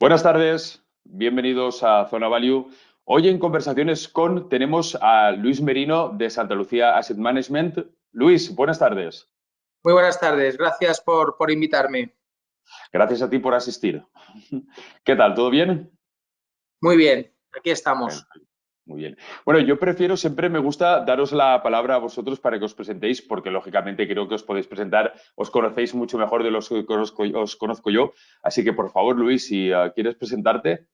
Buenas tardes, bienvenidos a Zona Value. Hoy en Conversaciones tenemos a Luis Merino de Santa Lucía Asset Management. Luis, buenas tardes. Muy buenas tardes, gracias por invitarme. Gracias a ti por asistir. ¿Qué tal? ¿Todo bien? Muy bien, aquí estamos. Muy bien. Bueno, yo siempre me gusta daros la palabra a vosotros para que os presentéis, porque lógicamente creo que os podéis presentar, os conocéis mucho mejor de los que os conozco yo. Así que, por favor, Luis, si quieres presentarte.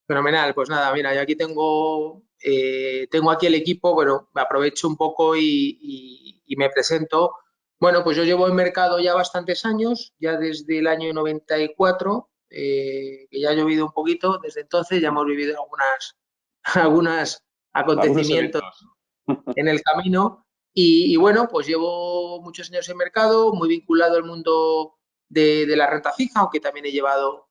Fenomenal, pues nada, mira, yo aquí tengo aquí el equipo, bueno, me aprovecho un poco y me presento. Bueno, pues yo llevo en mercado ya bastantes años, ya desde el año 94, que ya ha llovido un poquito, desde entonces ya hemos vivido algunos Algunos acontecimientos eventos. en el camino y bueno, pues llevo muchos años en mercado, muy vinculado al mundo de la renta fija, aunque también he llevado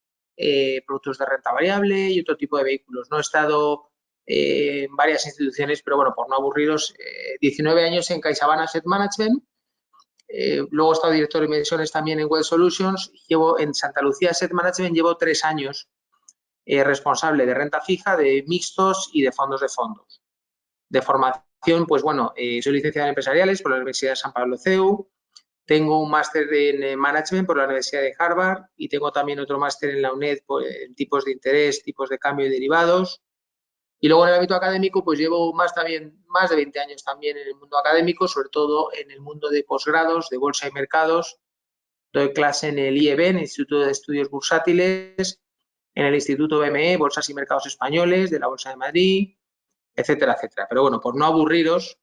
productos de renta variable y otro tipo de vehículos. No he estado en varias instituciones, pero bueno, por no aburriros, 19 años en CaixaBank Asset Management, luego he estado director de inversiones también en Wealth Solutions, llevo en Santa Lucía Asset Management, llevo 3 años responsable de renta fija, de mixtos y de fondos. De formación, pues bueno, soy licenciado en empresariales por la Universidad de San Pablo CEU, tengo un máster en management por la Universidad de Harvard y tengo también otro máster en la UNED en tipos de interés, tipos de cambio y derivados. Y luego en el ámbito académico, pues llevo más de 20 años también en el mundo académico, sobre todo en el mundo de posgrados, de bolsa y mercados. Doy clase en el IEB, en el Instituto de Estudios Bursátiles, en el Instituto BME, Bolsas y Mercados Españoles, de la Bolsa de Madrid, etcétera, etcétera. Pero bueno, por no aburriros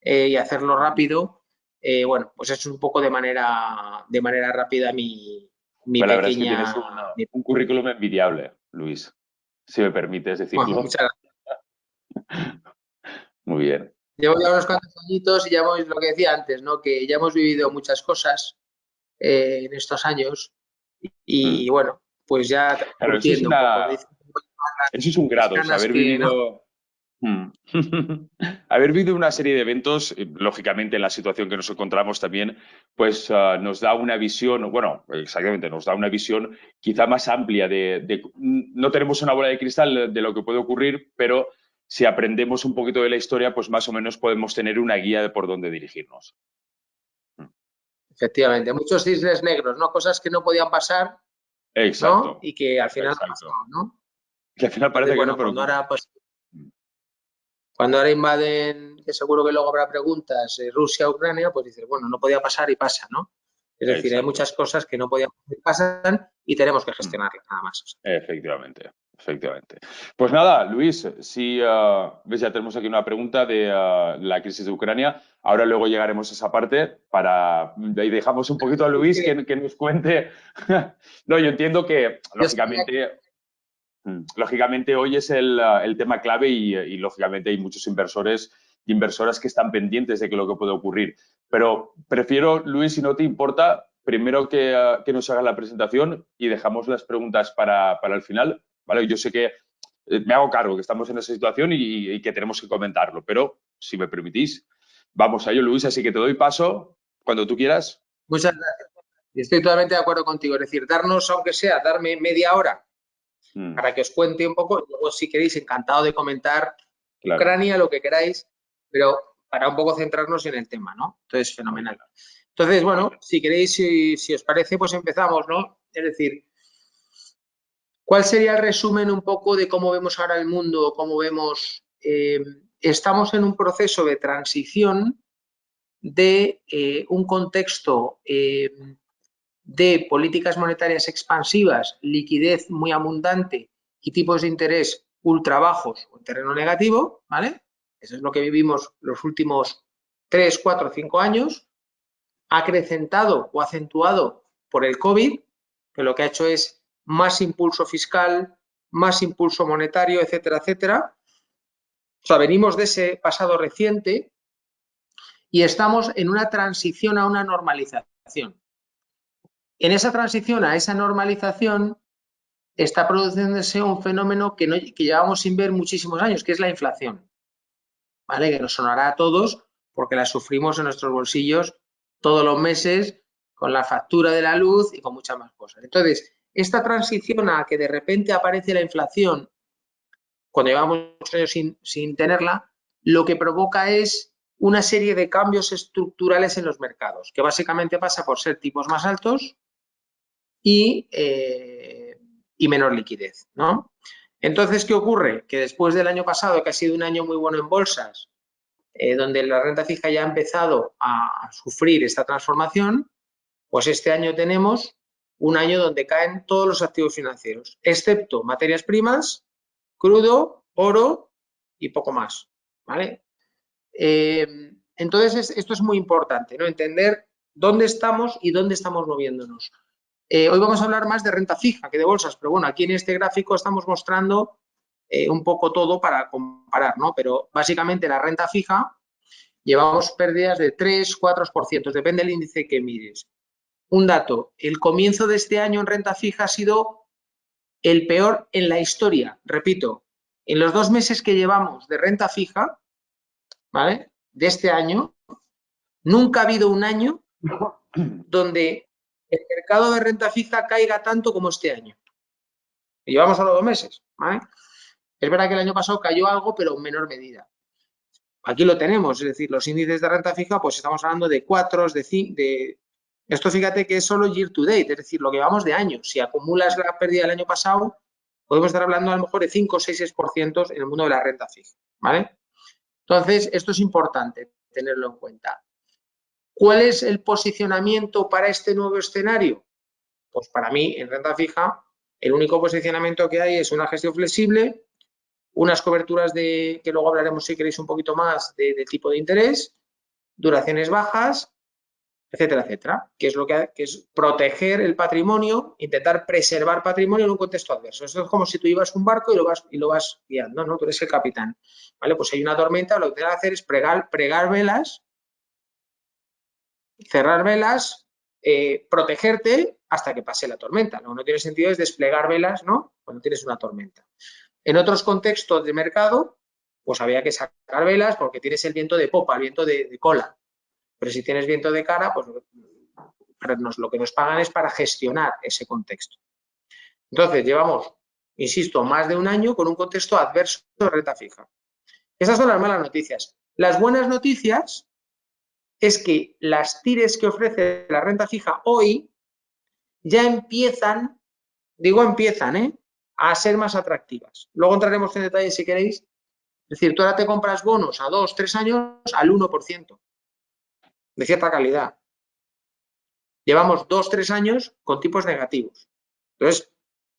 y hacerlo rápido, bueno, pues eso es un poco de manera rápida mi Pues la verdad es que tienes pequeña... un currículum envidiable, Luis, si me permites Bueno, decirlo. muchas gracias. Muy bien. Llevo ya unos cuantos añitos y ya hemos, lo que decía antes, ¿no? Que ya hemos vivido muchas cosas en estos años y Mm. bueno, pues ya Claro, curtiendo un poco. eso es un Las grado, o sea, canas haber que, ¿no? vivido. Mm. Haber vivido una serie de eventos, lógicamente en la situación que nos encontramos también, pues nos da una visión, bueno, exactamente, nos da una visión quizá más amplia no tenemos una bola de cristal de lo que puede ocurrir, pero si aprendemos un poquito de la historia, pues más o menos podemos tener una guía de por dónde dirigirnos. Efectivamente, muchos cisnes negros, ¿no? Cosas que no podían pasar, ¿no? Exacto, Y que al final han exacto. pasado, ¿no? Que al final Entonces, parece que no, bueno, pero... cuando ahora invaden, que seguro que luego habrá preguntas, Rusia, Ucrania, pues dices, bueno, no podía pasar y pasa, ¿no? Es decir, hay Exacto. muchas cosas que no podían pasar y pasan y tenemos que gestionarlas, nada más. Efectivamente, efectivamente. Pues nada, Luis, si ves, ya tenemos aquí una pregunta de la crisis de Ucrania. Ahora luego llegaremos a esa parte y dejamos un poquito a Luis que nos cuente. No, yo entiendo que, Yo sabía lógicamente hoy es el tema clave y lógicamente hay muchos inversores e inversoras que están pendientes de que lo que puede ocurrir. Pero prefiero, Luis, si no te importa, primero que nos hagas la presentación y dejamos las preguntas para el final. ¿Vale? Yo sé que me hago cargo que estamos en esa situación y que tenemos que comentarlo, pero si me permitís, vamos a ello, Luis, así que te doy paso cuando tú quieras. muchas gracias. Y estoy totalmente de acuerdo contigo. Es decir, aunque sea, darme media hora Mm, para que os cuente un poco. Luego, si queréis, encantado de comentar claro, Ucrania, lo que queráis, pero para un poco centrarnos en el tema, ¿no? Entonces, muy fenomenal. bien. Entonces, bueno, si queréis, si os parece, pues empezamos, ¿no? Es decir, ¿cuál sería el resumen un poco de cómo vemos ahora el mundo, cómo vemos... estamos en un proceso de transición de un contexto de políticas monetarias expansivas, liquidez muy abundante y tipos de interés ultra bajos o en terreno negativo, ¿vale? Eso es lo que vivimos los últimos 3, 4, 5 años, acrecentado o acentuado por el COVID, que lo que ha hecho es más impulso fiscal, más impulso monetario, etcétera, etcétera. O sea, venimos de ese pasado reciente y estamos en una transición a una normalización. En esa transición a esa normalización está produciéndose un fenómeno que llevamos sin ver muchísimos años, que es la inflación, ¿vale? Que nos sonará a todos porque la sufrimos en nuestros bolsillos todos los meses con la factura de la luz y con muchas más cosas. Entonces, esta transición a que de repente aparece la inflación, cuando llevamos muchos años sin tenerla, lo que provoca es una serie de cambios estructurales en los mercados, que básicamente pasa por ser tipos más altos y menor liquidez, ¿no? Entonces, ¿qué ocurre? Que después del año pasado, que ha sido un año muy bueno en bolsas, donde la renta fija ya ha empezado a sufrir esta transformación, pues este año tenemos un año donde caen todos los activos financieros, excepto materias primas, crudo, oro y poco más, ¿vale? Entonces, esto es muy importante, ¿no? Entender dónde estamos y dónde estamos moviéndonos. Hoy vamos a hablar más de renta fija que de bolsas, pero bueno, aquí en este gráfico estamos mostrando un poco todo para comparar, ¿no? Pero básicamente la renta fija llevamos pérdidas de 3-4%, depende del índice que mires. Un dato, el comienzo de este año en renta fija ha sido el peor en la historia. Repito, en los 2 meses que llevamos de renta fija, ¿vale?, de este año, nunca ha habido un año donde el mercado de renta fija caiga tanto como este año. Y llevamos solo 2 meses, ¿vale? Es verdad que el año pasado cayó algo, pero en menor medida. Aquí lo tenemos, es decir, los índices de renta fija, pues estamos hablando de 4, de 5, Esto fíjate que es solo year to date, es decir, lo que vamos de año. Si acumulas la pérdida del año pasado, podemos estar hablando a lo mejor de 5 o 6% en el mundo de la renta fija, ¿vale? Entonces, esto es importante tenerlo en cuenta. ¿Cuál es el posicionamiento para este nuevo escenario? Pues para mí, en renta fija, el único posicionamiento que hay es una gestión flexible, unas coberturas que luego hablaremos si queréis un poquito más de tipo de interés, duraciones bajas, etcétera, etcétera, que es lo que es proteger el patrimonio, intentar preservar patrimonio en un contexto adverso. Esto es como si tú llevas un barco y lo vas guiando, ¿no? Tú eres el capitán, ¿vale? Pues hay una tormenta, lo que tienes que hacer es pregar velas, cerrar velas, protegerte hasta que pase la tormenta. Lo que no tiene sentido es desplegar velas, ¿no?, cuando tienes una tormenta. En otros contextos de mercado, pues había que sacar velas porque tienes el viento de popa, el viento de cola. Pero si tienes viento de cara, pues lo que nos pagan es para gestionar ese contexto. Entonces, llevamos, insisto, más de un año con un contexto adverso de renta fija. Esas son las malas noticias. Las buenas noticias es que las tires que ofrece la renta fija hoy ya empiezan, a ser más atractivas. Luego entraremos en detalle si queréis. Es decir, tú ahora te compras bonos a 2, 3 años al 1% de cierta calidad. Llevamos 2, 3 años con tipos negativos. Entonces,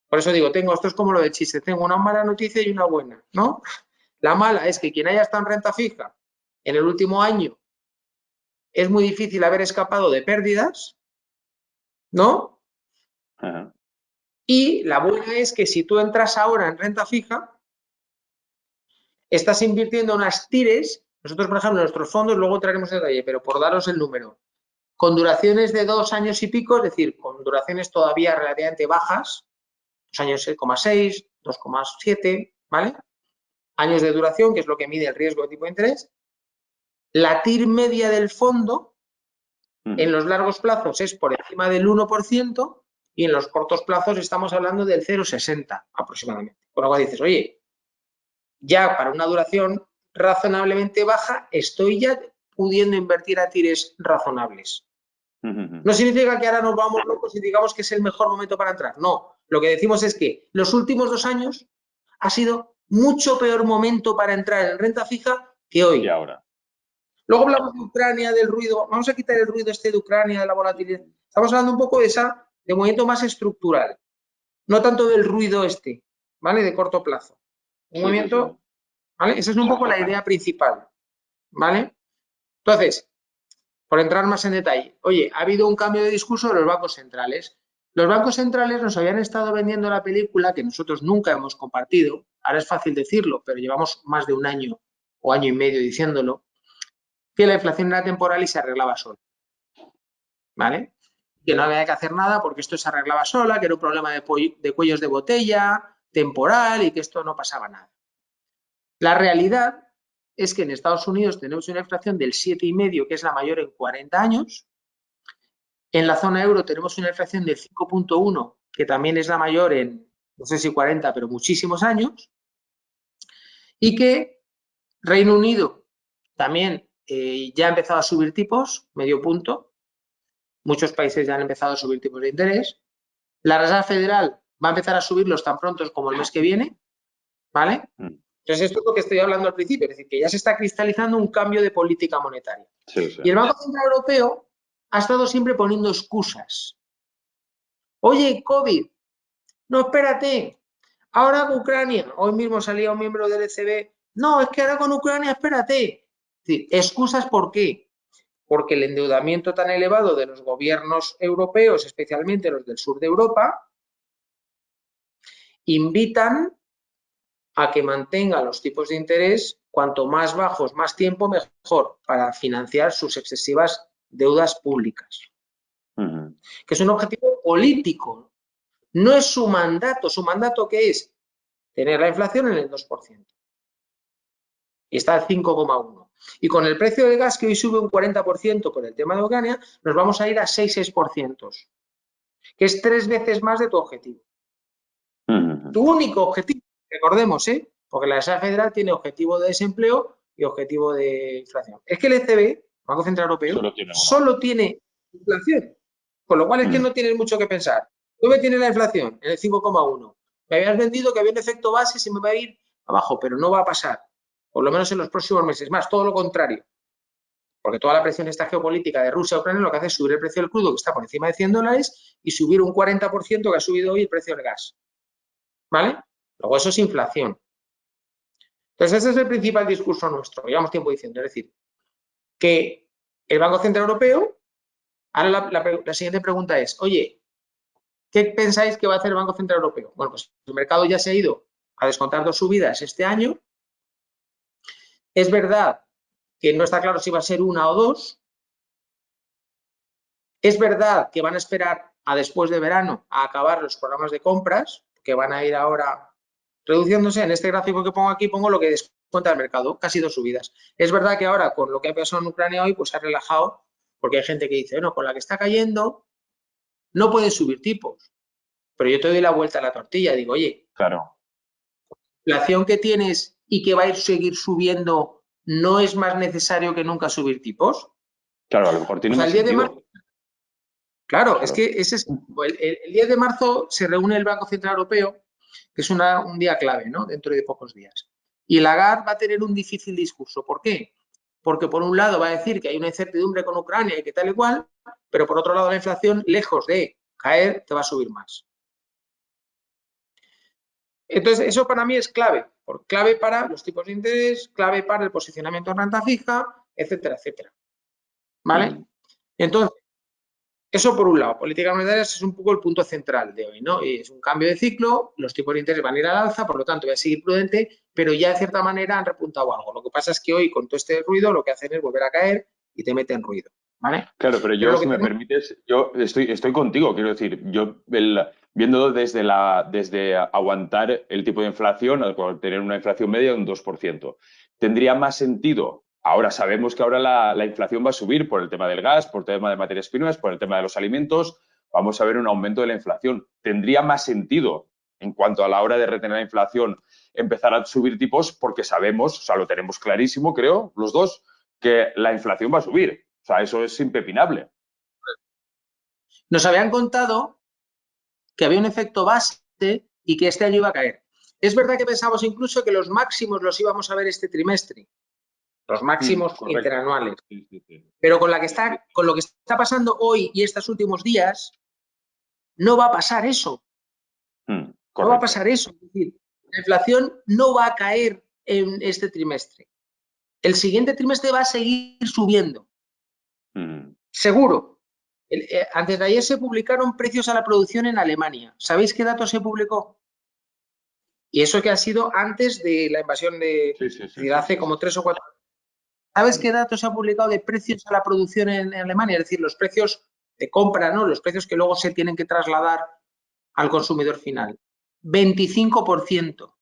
por eso digo, esto es como lo de chiste, tengo una mala noticia y una buena, ¿no? La mala es que quien haya estado en renta fija en el último año es muy difícil haber escapado de pérdidas, ¿no? Ajá. Y la buena es que si tú entras ahora en renta fija, estás invirtiendo unas tires. Nosotros, por ejemplo, en nuestros fondos, luego entraremos en detalle, pero por daros el número, con duraciones de 2 años y pico, es decir, con duraciones todavía relativamente bajas, 2 años 6,6, 2,7, ¿vale? Años de duración, que es lo que mide el riesgo de tipo de interés. La TIR media del fondo en los largos plazos es por encima del 1% y en los cortos plazos estamos hablando del 0,60 aproximadamente. Por lo cual dices, oye, ya para una duración razonablemente baja estoy ya pudiendo invertir a tires razonables. No significa que ahora nos vamos locos y digamos que es el mejor momento para entrar. No, lo que decimos es que los últimos 2 años ha sido mucho peor momento para entrar en renta fija que hoy. Y ahora. Luego hablamos de Ucrania, del ruido. Vamos a quitar el ruido de Ucrania, de la volatilidad. Estamos hablando un poco de movimiento más estructural. No tanto del ruido ¿vale? De corto plazo. Un movimiento, sí. ¿Vale? Esa es un poco la idea principal, ¿vale? Entonces, por entrar más en detalle, oye, ha habido un cambio de discurso de los bancos centrales. Los bancos centrales nos habían estado vendiendo la película que nosotros nunca hemos compartido. Ahora es fácil decirlo, pero llevamos más de un año o año y medio diciéndolo, que la inflación era temporal y se arreglaba sola, ¿vale? Que no había que hacer nada porque esto se arreglaba sola, que era un problema de cuellos de botella, temporal y que esto no pasaba nada. La realidad es que en Estados Unidos tenemos una inflación del 7,5, que es la mayor en 40 años. En la zona euro tenemos una inflación del 5,1, que también es la mayor en, no sé si 40, pero muchísimos años, y que Reino Unido también ya ha empezado a subir tipos, medio punto. Muchos países ya han empezado a subir tipos de interés. La Reserva Federal va a empezar a subirlos tan pronto como el mes que viene, ¿vale? Entonces, esto es lo que estoy hablando al principio, es decir, que ya se está cristalizando un cambio de política monetaria. Sí, sí. Y el Banco Central Europeo ha estado siempre poniendo excusas. Oye, COVID, no, espérate, ahora con Ucrania, hoy mismo salía un miembro del ECB, no, es que ahora con Ucrania, espérate. Es decir, excusas, ¿por qué? Porque el endeudamiento tan elevado de los gobiernos europeos, especialmente los del sur de Europa, invitan a que mantengan los tipos de interés cuanto más bajos, más tiempo, mejor, para financiar sus excesivas deudas públicas. Que es un objetivo político, no es su mandato. ¿Su mandato qué es? Tener la inflación en el 2%. Y está al 5,1%. Y con el precio del gas, que hoy sube un 40% por el tema de Ucrania, nos vamos a ir a 6%, que es 3 veces más de tu objetivo. Tu único objetivo, recordemos, porque la Reserva Federal tiene objetivo de desempleo y objetivo de inflación. Es que el ECB, el Banco Central Europeo, solo tiene inflación. Con lo cual es que no tienes mucho que pensar. ¿Dónde tiene la inflación? En el 5,1. Me habías vendido que había un efecto base y se me va a ir abajo, pero no va a pasar. Por lo menos en los próximos meses. Más, todo lo contrario. Porque toda la presión esta geopolítica de Rusia a Ucrania lo que hace es subir el precio del crudo, que está por encima de $100, y subir un 40% que ha subido hoy el precio del gas. ¿Vale? Luego eso es inflación. Entonces ese es el principal discurso nuestro, llevamos tiempo diciendo, es decir, que el Banco Central Europeo, ahora la siguiente pregunta es, oye, ¿qué pensáis que va a hacer el Banco Central Europeo? Bueno, pues el mercado ya se ha ido a descontar 2 subidas este año. Es verdad que no está claro si va a ser 1 o 2. Es verdad que van a esperar a después de verano a acabar los programas de compras, que van a ir ahora reduciéndose. En este gráfico que pongo aquí pongo lo que descuenta el mercado, casi 2 subidas. Es verdad que ahora con lo que ha pasado en Ucrania hoy, pues se ha relajado, porque hay gente que dice, bueno, con la que está cayendo no puedes subir tipos. Pero yo te doy la vuelta a la tortilla, digo, oye, claro, la inflación que tienes y que va a seguir subiendo, ¿no es más necesario que nunca subir tipos? claro, a lo mejor tiene O sea, más el 10 de sentido. marzo, claro, Claro. es que ese es, el 10 de marzo se reúne el Banco Central Europeo, que es un día clave, ¿no? Dentro de pocos días. Y Lagarde va a tener un difícil discurso. ¿Por qué? Porque por un lado va a decir que hay una incertidumbre con Ucrania y que tal y cual, pero por otro lado la inflación, lejos de caer, te va a subir más. Entonces, eso para mí es clave. Clave para los tipos de interés, clave para el posicionamiento en renta fija, etcétera, etcétera. ¿Vale? Entonces, eso por un lado, políticas monetarias es un poco el punto central de hoy, ¿no? Y es un cambio de ciclo, los tipos de interés van a ir al alza, por lo tanto voy a seguir prudente, pero ya de cierta manera han repuntado algo. Lo que pasa es que hoy con todo este ruido lo que hacen es volver a caer y te meten ruido, ¿vale? Claro, pero yo, si me permites, yo estoy contigo, quiero decir, yo viendo desde aguantar el tipo de inflación, al tener una inflación media de un 2%, tendría más sentido. Ahora sabemos que ahora la inflación va a subir por el tema del gas, por el tema de materias primas, por el tema de los alimentos, vamos a ver un aumento de la inflación. Tendría más sentido en cuanto a la hora de retener la inflación empezar a subir tipos porque sabemos, o sea, lo tenemos clarísimo, creo, los dos, que la inflación va a subir. O sea, eso es impepinable. Nos habían contado que había un efecto base y que este año iba a caer. Es verdad que pensamos incluso que los máximos los íbamos a ver este trimestre, los máximos interanuales. Sí, sí, sí. Pero con lo que está pasando hoy y estos últimos días, no va a pasar eso. No va a pasar eso. Es decir, la inflación no va a caer en este trimestre. El siguiente trimestre va a seguir subiendo. Seguro. Antes de ayer se publicaron precios a la producción en Alemania. ¿Sabéis qué dato se publicó? Y eso que ha sido antes de la invasión de... hace como 3 o 4 años. ¿Sabes qué dato se ha publicado de precios a la producción en Alemania? Es decir, los precios de compra, ¿no? Los precios que luego se tienen que trasladar al consumidor final. 25%.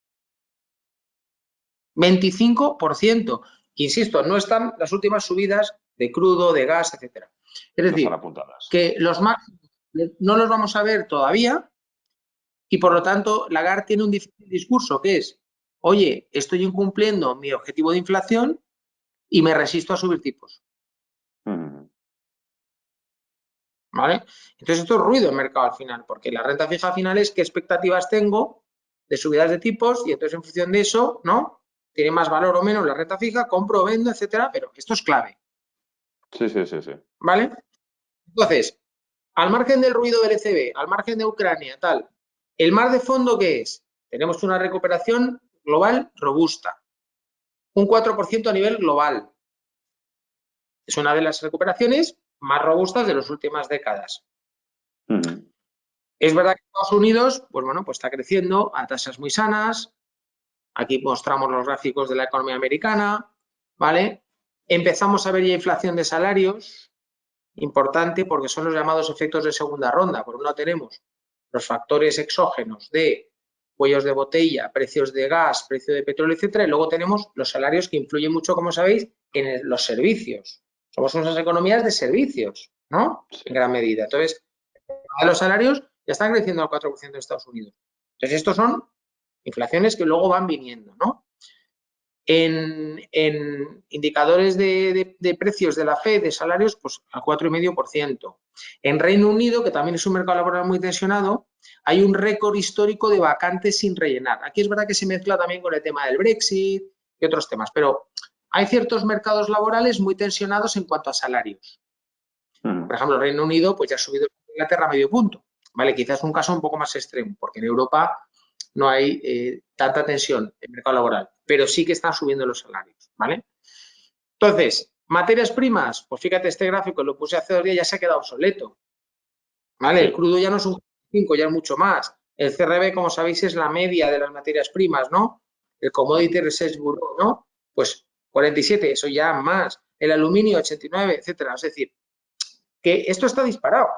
25%. Insisto, no están las últimas subidas de crudo, de gas, etcétera. Es decir, que los máximos no los vamos a ver todavía, Y por lo tanto, Lagarde tiene un difícil discurso que es, oye, estoy incumpliendo mi objetivo de inflación y me resisto a subir tipos. ¿Vale? Entonces esto es ruido en mercado al final, porque la renta fija al final es qué expectativas tengo de subidas de tipos y entonces en función de eso, ¿no? Tiene más valor o menos la renta fija, compro, vendo, etcétera, pero esto es clave. Sí, sí, sí, sí. ¿Vale? Entonces, al margen del ruido del ECB, al margen de Ucrania, tal, ¿el mar de fondo qué es? Tenemos una recuperación global robusta, un 4% a nivel global. Es una de las recuperaciones más robustas de las últimas décadas. Es verdad que Estados Unidos, pues bueno, pues está creciendo a tasas muy sanas. Aquí mostramos los gráficos de la economía americana, ¿vale? Empezamos a ver ya inflación de salarios, importante porque son los llamados efectos de segunda ronda. Por un lado tenemos los factores exógenos de cuellos de botella, precios de gas, precio de petróleo, etcétera, y luego tenemos los salarios que influyen mucho, como sabéis, en los servicios. Somos unas economías de servicios, ¿no? Sí. En gran medida. Entonces, los salarios ya están creciendo al 4% de Estados Unidos. Entonces, estos son inflaciones que luego van viniendo, ¿no? En indicadores de precios de la FED, de salarios, pues al 4,5%. En Reino Unido, que también es un mercado laboral muy tensionado, hay un récord histórico de vacantes sin rellenar. Aquí es verdad que se mezcla también con el tema del Brexit y otros temas, pero hay ciertos mercados laborales muy tensionados en cuanto a salarios. Por ejemplo, el Reino Unido pues ya ha subido Inglaterra a medio punto. ¿Vale? Quizás un caso un poco más extremo, porque en Europa no hay tanta tensión en el mercado laboral, pero sí que están subiendo los salarios, ¿vale? Entonces, materias primas, pues fíjate, este gráfico lo puse hace 2 días, ya se ha quedado obsoleto, ¿vale? Sí. El crudo ya no es un 5, ya es mucho más. El CRB, como sabéis, es la media de las materias primas, ¿no? El Commodity Research Bureau, ¿no? Pues 47, eso ya más. El aluminio, 89, etcétera. Es decir, que esto está disparado.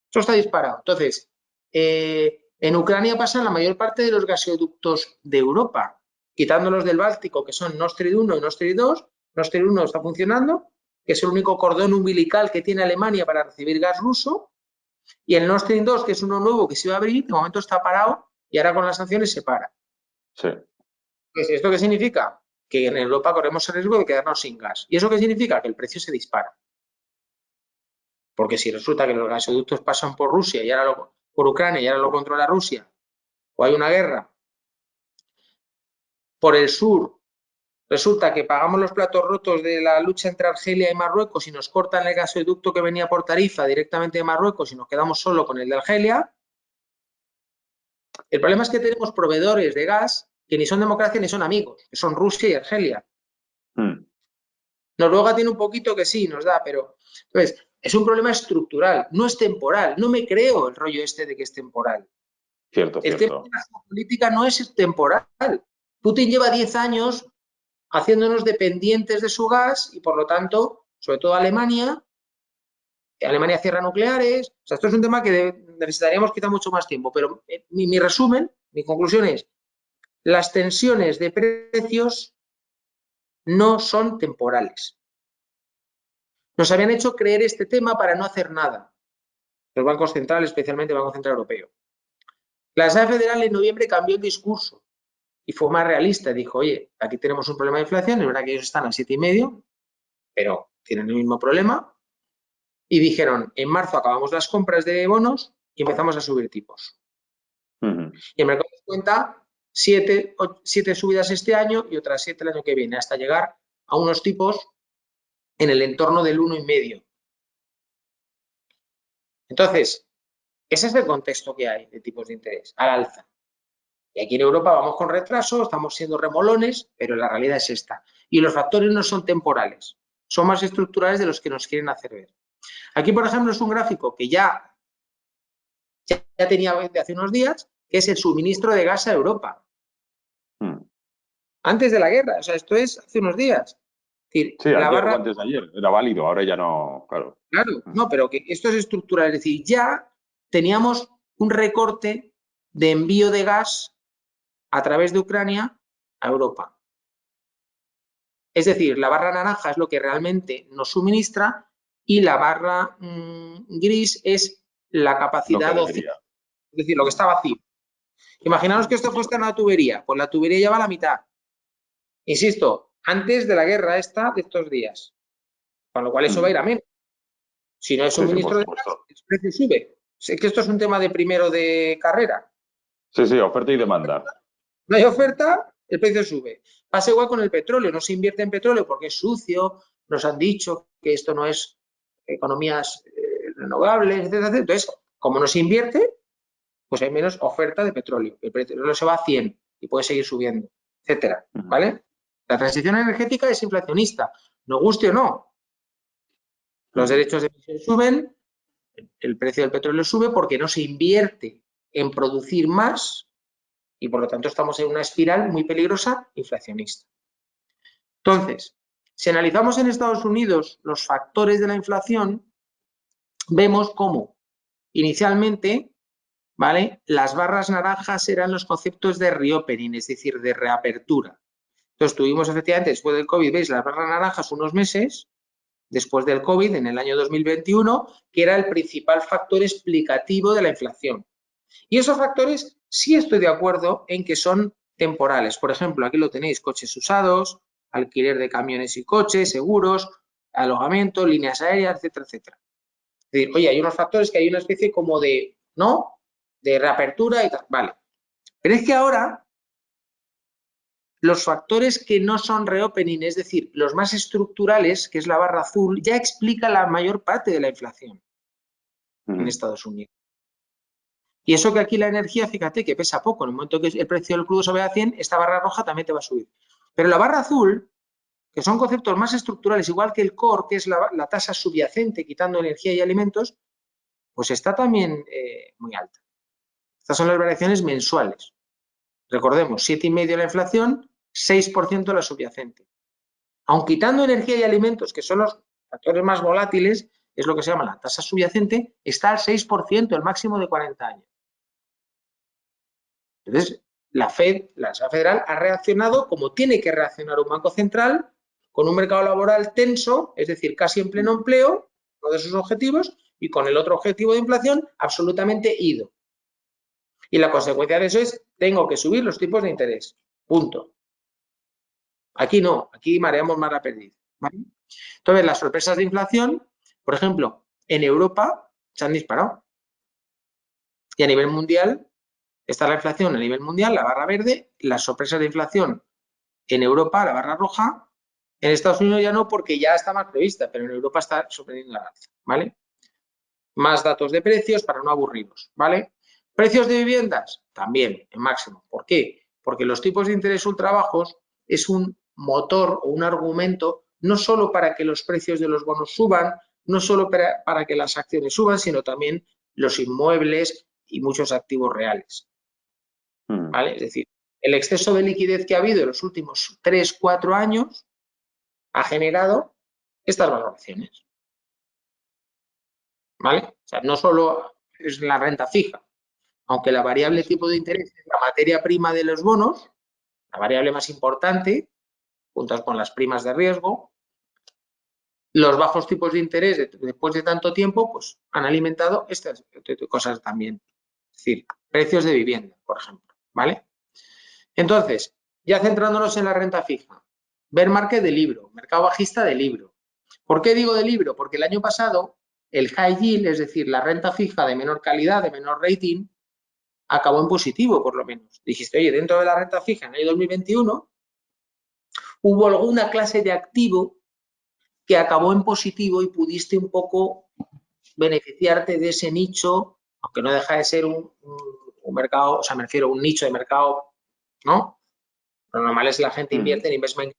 Esto está disparado. Entonces, en Ucrania pasan la mayor parte de los gasoductos de Europa, quitándolos del Báltico, que son Nord Stream 1 y Nord Stream 2. Nord Stream 1 está funcionando, que es el único cordón umbilical que tiene Alemania para recibir gas ruso, y el Nord Stream 2, que es uno nuevo que se iba a abrir, de momento está parado y ahora con las sanciones se para. Sí. ¿Esto qué significa? Que en Europa corremos el riesgo de quedarnos sin gas. ¿Y eso qué significa? Que el precio se dispara. Porque si resulta que los gasoductos pasan por Rusia y ahora por Ucrania y ahora lo controla Rusia, o hay una guerra por el sur, resulta que pagamos los platos rotos de la lucha entre Argelia y Marruecos y nos cortan el gasoducto que venía por Tarifa directamente de Marruecos y nos quedamos solo con el de Argelia. El problema es que tenemos proveedores de gas que ni son democracia ni son amigos, que son Rusia y Argelia. Noruega tiene un poquito que sí, nos da, pero entonces, es un problema estructural, no es temporal. No me creo el rollo este de que es temporal. Cierto, el cierto. tema de la política no es temporal. Putin lleva 10 años haciéndonos dependientes de su gas y, por lo tanto, sobre todo Alemania cierra nucleares. O sea, esto es un tema que necesitaríamos quizá mucho más tiempo, pero mi resumen, mi conclusión es, las tensiones de precios no son temporales. Nos habían hecho creer este tema para no hacer nada. Los bancos centrales, especialmente el Banco Central Europeo. La Reserva Federal en noviembre cambió el discurso y fue más realista. Dijo, oye, aquí tenemos un problema de inflación, es verdad que ellos están a 7,5, pero tienen el mismo problema. Y dijeron, en marzo acabamos las compras de bonos y empezamos a subir tipos. Y el mercado nos cuenta 7 subidas este año y otras 7 el año que viene, hasta llegar a unos tipos en el entorno del 1,5. Entonces, ese es el contexto que hay de tipos de interés, al alza. Y aquí en Europa vamos con retraso, estamos siendo remolones, pero la realidad es esta. Y los factores no son temporales, son más estructurales de los que nos quieren hacer ver. Aquí, por ejemplo, es un gráfico que ya tenía hace unos días, que es el suministro de gas a Europa. Antes de la guerra, o sea, esto es hace unos días. Es decir, sí, ayer o antes de ayer, era válido, ahora ya no, claro. Claro, no, pero que esto es estructural, es decir, ya teníamos un recorte de envío de gas a través de Ucrania a Europa. Es decir, la barra naranja es lo que realmente nos suministra y la barra gris es la capacidad es decir, lo que está vacío. Imaginaos que esto fuese una tubería, pues la tubería ya va a la mitad. Insisto, antes de la guerra esta de estos días, con lo cual eso va a ir a menos. Si no hay Sí, sí, por suministro de gas, supuesto. el precio sube. Sé que esto es un tema de primero de carrera. Sí, sí, oferta y demanda. No hay oferta, el precio sube. Pasa igual con el petróleo, no se invierte en petróleo porque es sucio, nos han dicho que esto no es economías renovables, etcétera, etcétera. Entonces, como no se invierte, pues hay menos oferta de petróleo. El petróleo se va a 100 y puede seguir subiendo, etcétera, ¿vale? La transición energética es inflacionista, nos guste o no. Los derechos de emisión suben, el precio del petróleo sube porque no se invierte en producir más y por lo tanto estamos en una espiral muy peligrosa inflacionista. Entonces, si analizamos en Estados Unidos los factores de la inflación, vemos cómo inicialmente, ¿vale?, las barras naranjas eran los conceptos de reopening, es decir, de reapertura. Entonces tuvimos efectivamente después del COVID, veis, las barras naranjas unos meses después del COVID, en el año 2021, que era el principal factor explicativo de la inflación. Y esos factores sí estoy de acuerdo en que son temporales. Por ejemplo, aquí lo tenéis, coches usados, alquiler de camiones y coches, seguros, alojamiento, líneas aéreas, etcétera, etcétera. Es decir, oye, hay unos factores que hay una especie como de, ¿no?, de reapertura y tal, vale. Pero es que ahora los factores que no son reopening, es decir, los más estructurales, que es la barra azul, ya explica la mayor parte de la inflación en Estados Unidos. Y eso que aquí la energía, fíjate que pesa poco. En el momento que el precio del crudo sube a 100, esta barra roja también te va a subir. Pero la barra azul, que son conceptos más estructurales, igual que el core, que es la tasa subyacente, quitando energía y alimentos, pues está también muy alta. Estas son las variaciones mensuales. Recordemos, 7,5% la inflación, 6% la subyacente. Aun quitando energía y alimentos, que son los factores más volátiles, es lo que se llama la tasa subyacente, está al 6%, el máximo de 40 años. Entonces, la Reserva Federal ha reaccionado como tiene que reaccionar un banco central, con un mercado laboral tenso, es decir, casi en pleno empleo, uno de sus objetivos, y con el otro objetivo de inflación absolutamente ido. Y la consecuencia de eso es, tengo que subir los tipos de interés. Punto. Aquí no, aquí mareamos más la perdiz, ¿vale? Entonces, las sorpresas de inflación, por ejemplo, en Europa se han disparado. Y a nivel mundial, está la inflación a nivel mundial, la barra verde, las sorpresas de inflación en Europa, la barra roja. En Estados Unidos ya no, porque ya está más prevista, pero en Europa está sorprendiendo la alza, ¿vale? Más datos de precios para no aburrirnos, ¿vale? Precios de viviendas, también en máximo. ¿Por qué? Porque los tipos de interés ultra bajos es un motor o un argumento no solo para que los precios de los bonos suban, no solo para que las acciones suban, sino también los inmuebles y muchos activos reales, ¿vale? Es decir, el exceso de liquidez que ha habido en los últimos 3, 4 años ha generado estas valoraciones, ¿vale? O sea, no solo es la renta fija, aunque la variable tipo de interés es la materia prima de los bonos, la variable más importante, juntas con las primas de riesgo, los bajos tipos de interés después de tanto tiempo, pues han alimentado estas cosas también. Es decir, precios de vivienda, por ejemplo, ¿vale? Entonces, ya centrándonos en la renta fija, bear market de libro, mercado bajista de libro. ¿Por qué digo de libro? Porque el año pasado el high yield, es decir, la renta fija de menor calidad, de menor rating, acabó en positivo, por lo menos. Dijiste, oye, dentro de la renta fija en el año 2021 hubo alguna clase de activo que acabó en positivo y pudiste un poco beneficiarte de ese nicho, aunque no deja de ser un mercado, o sea, me refiero a un nicho de mercado, ¿no? Lo normal es que la gente invierte en investment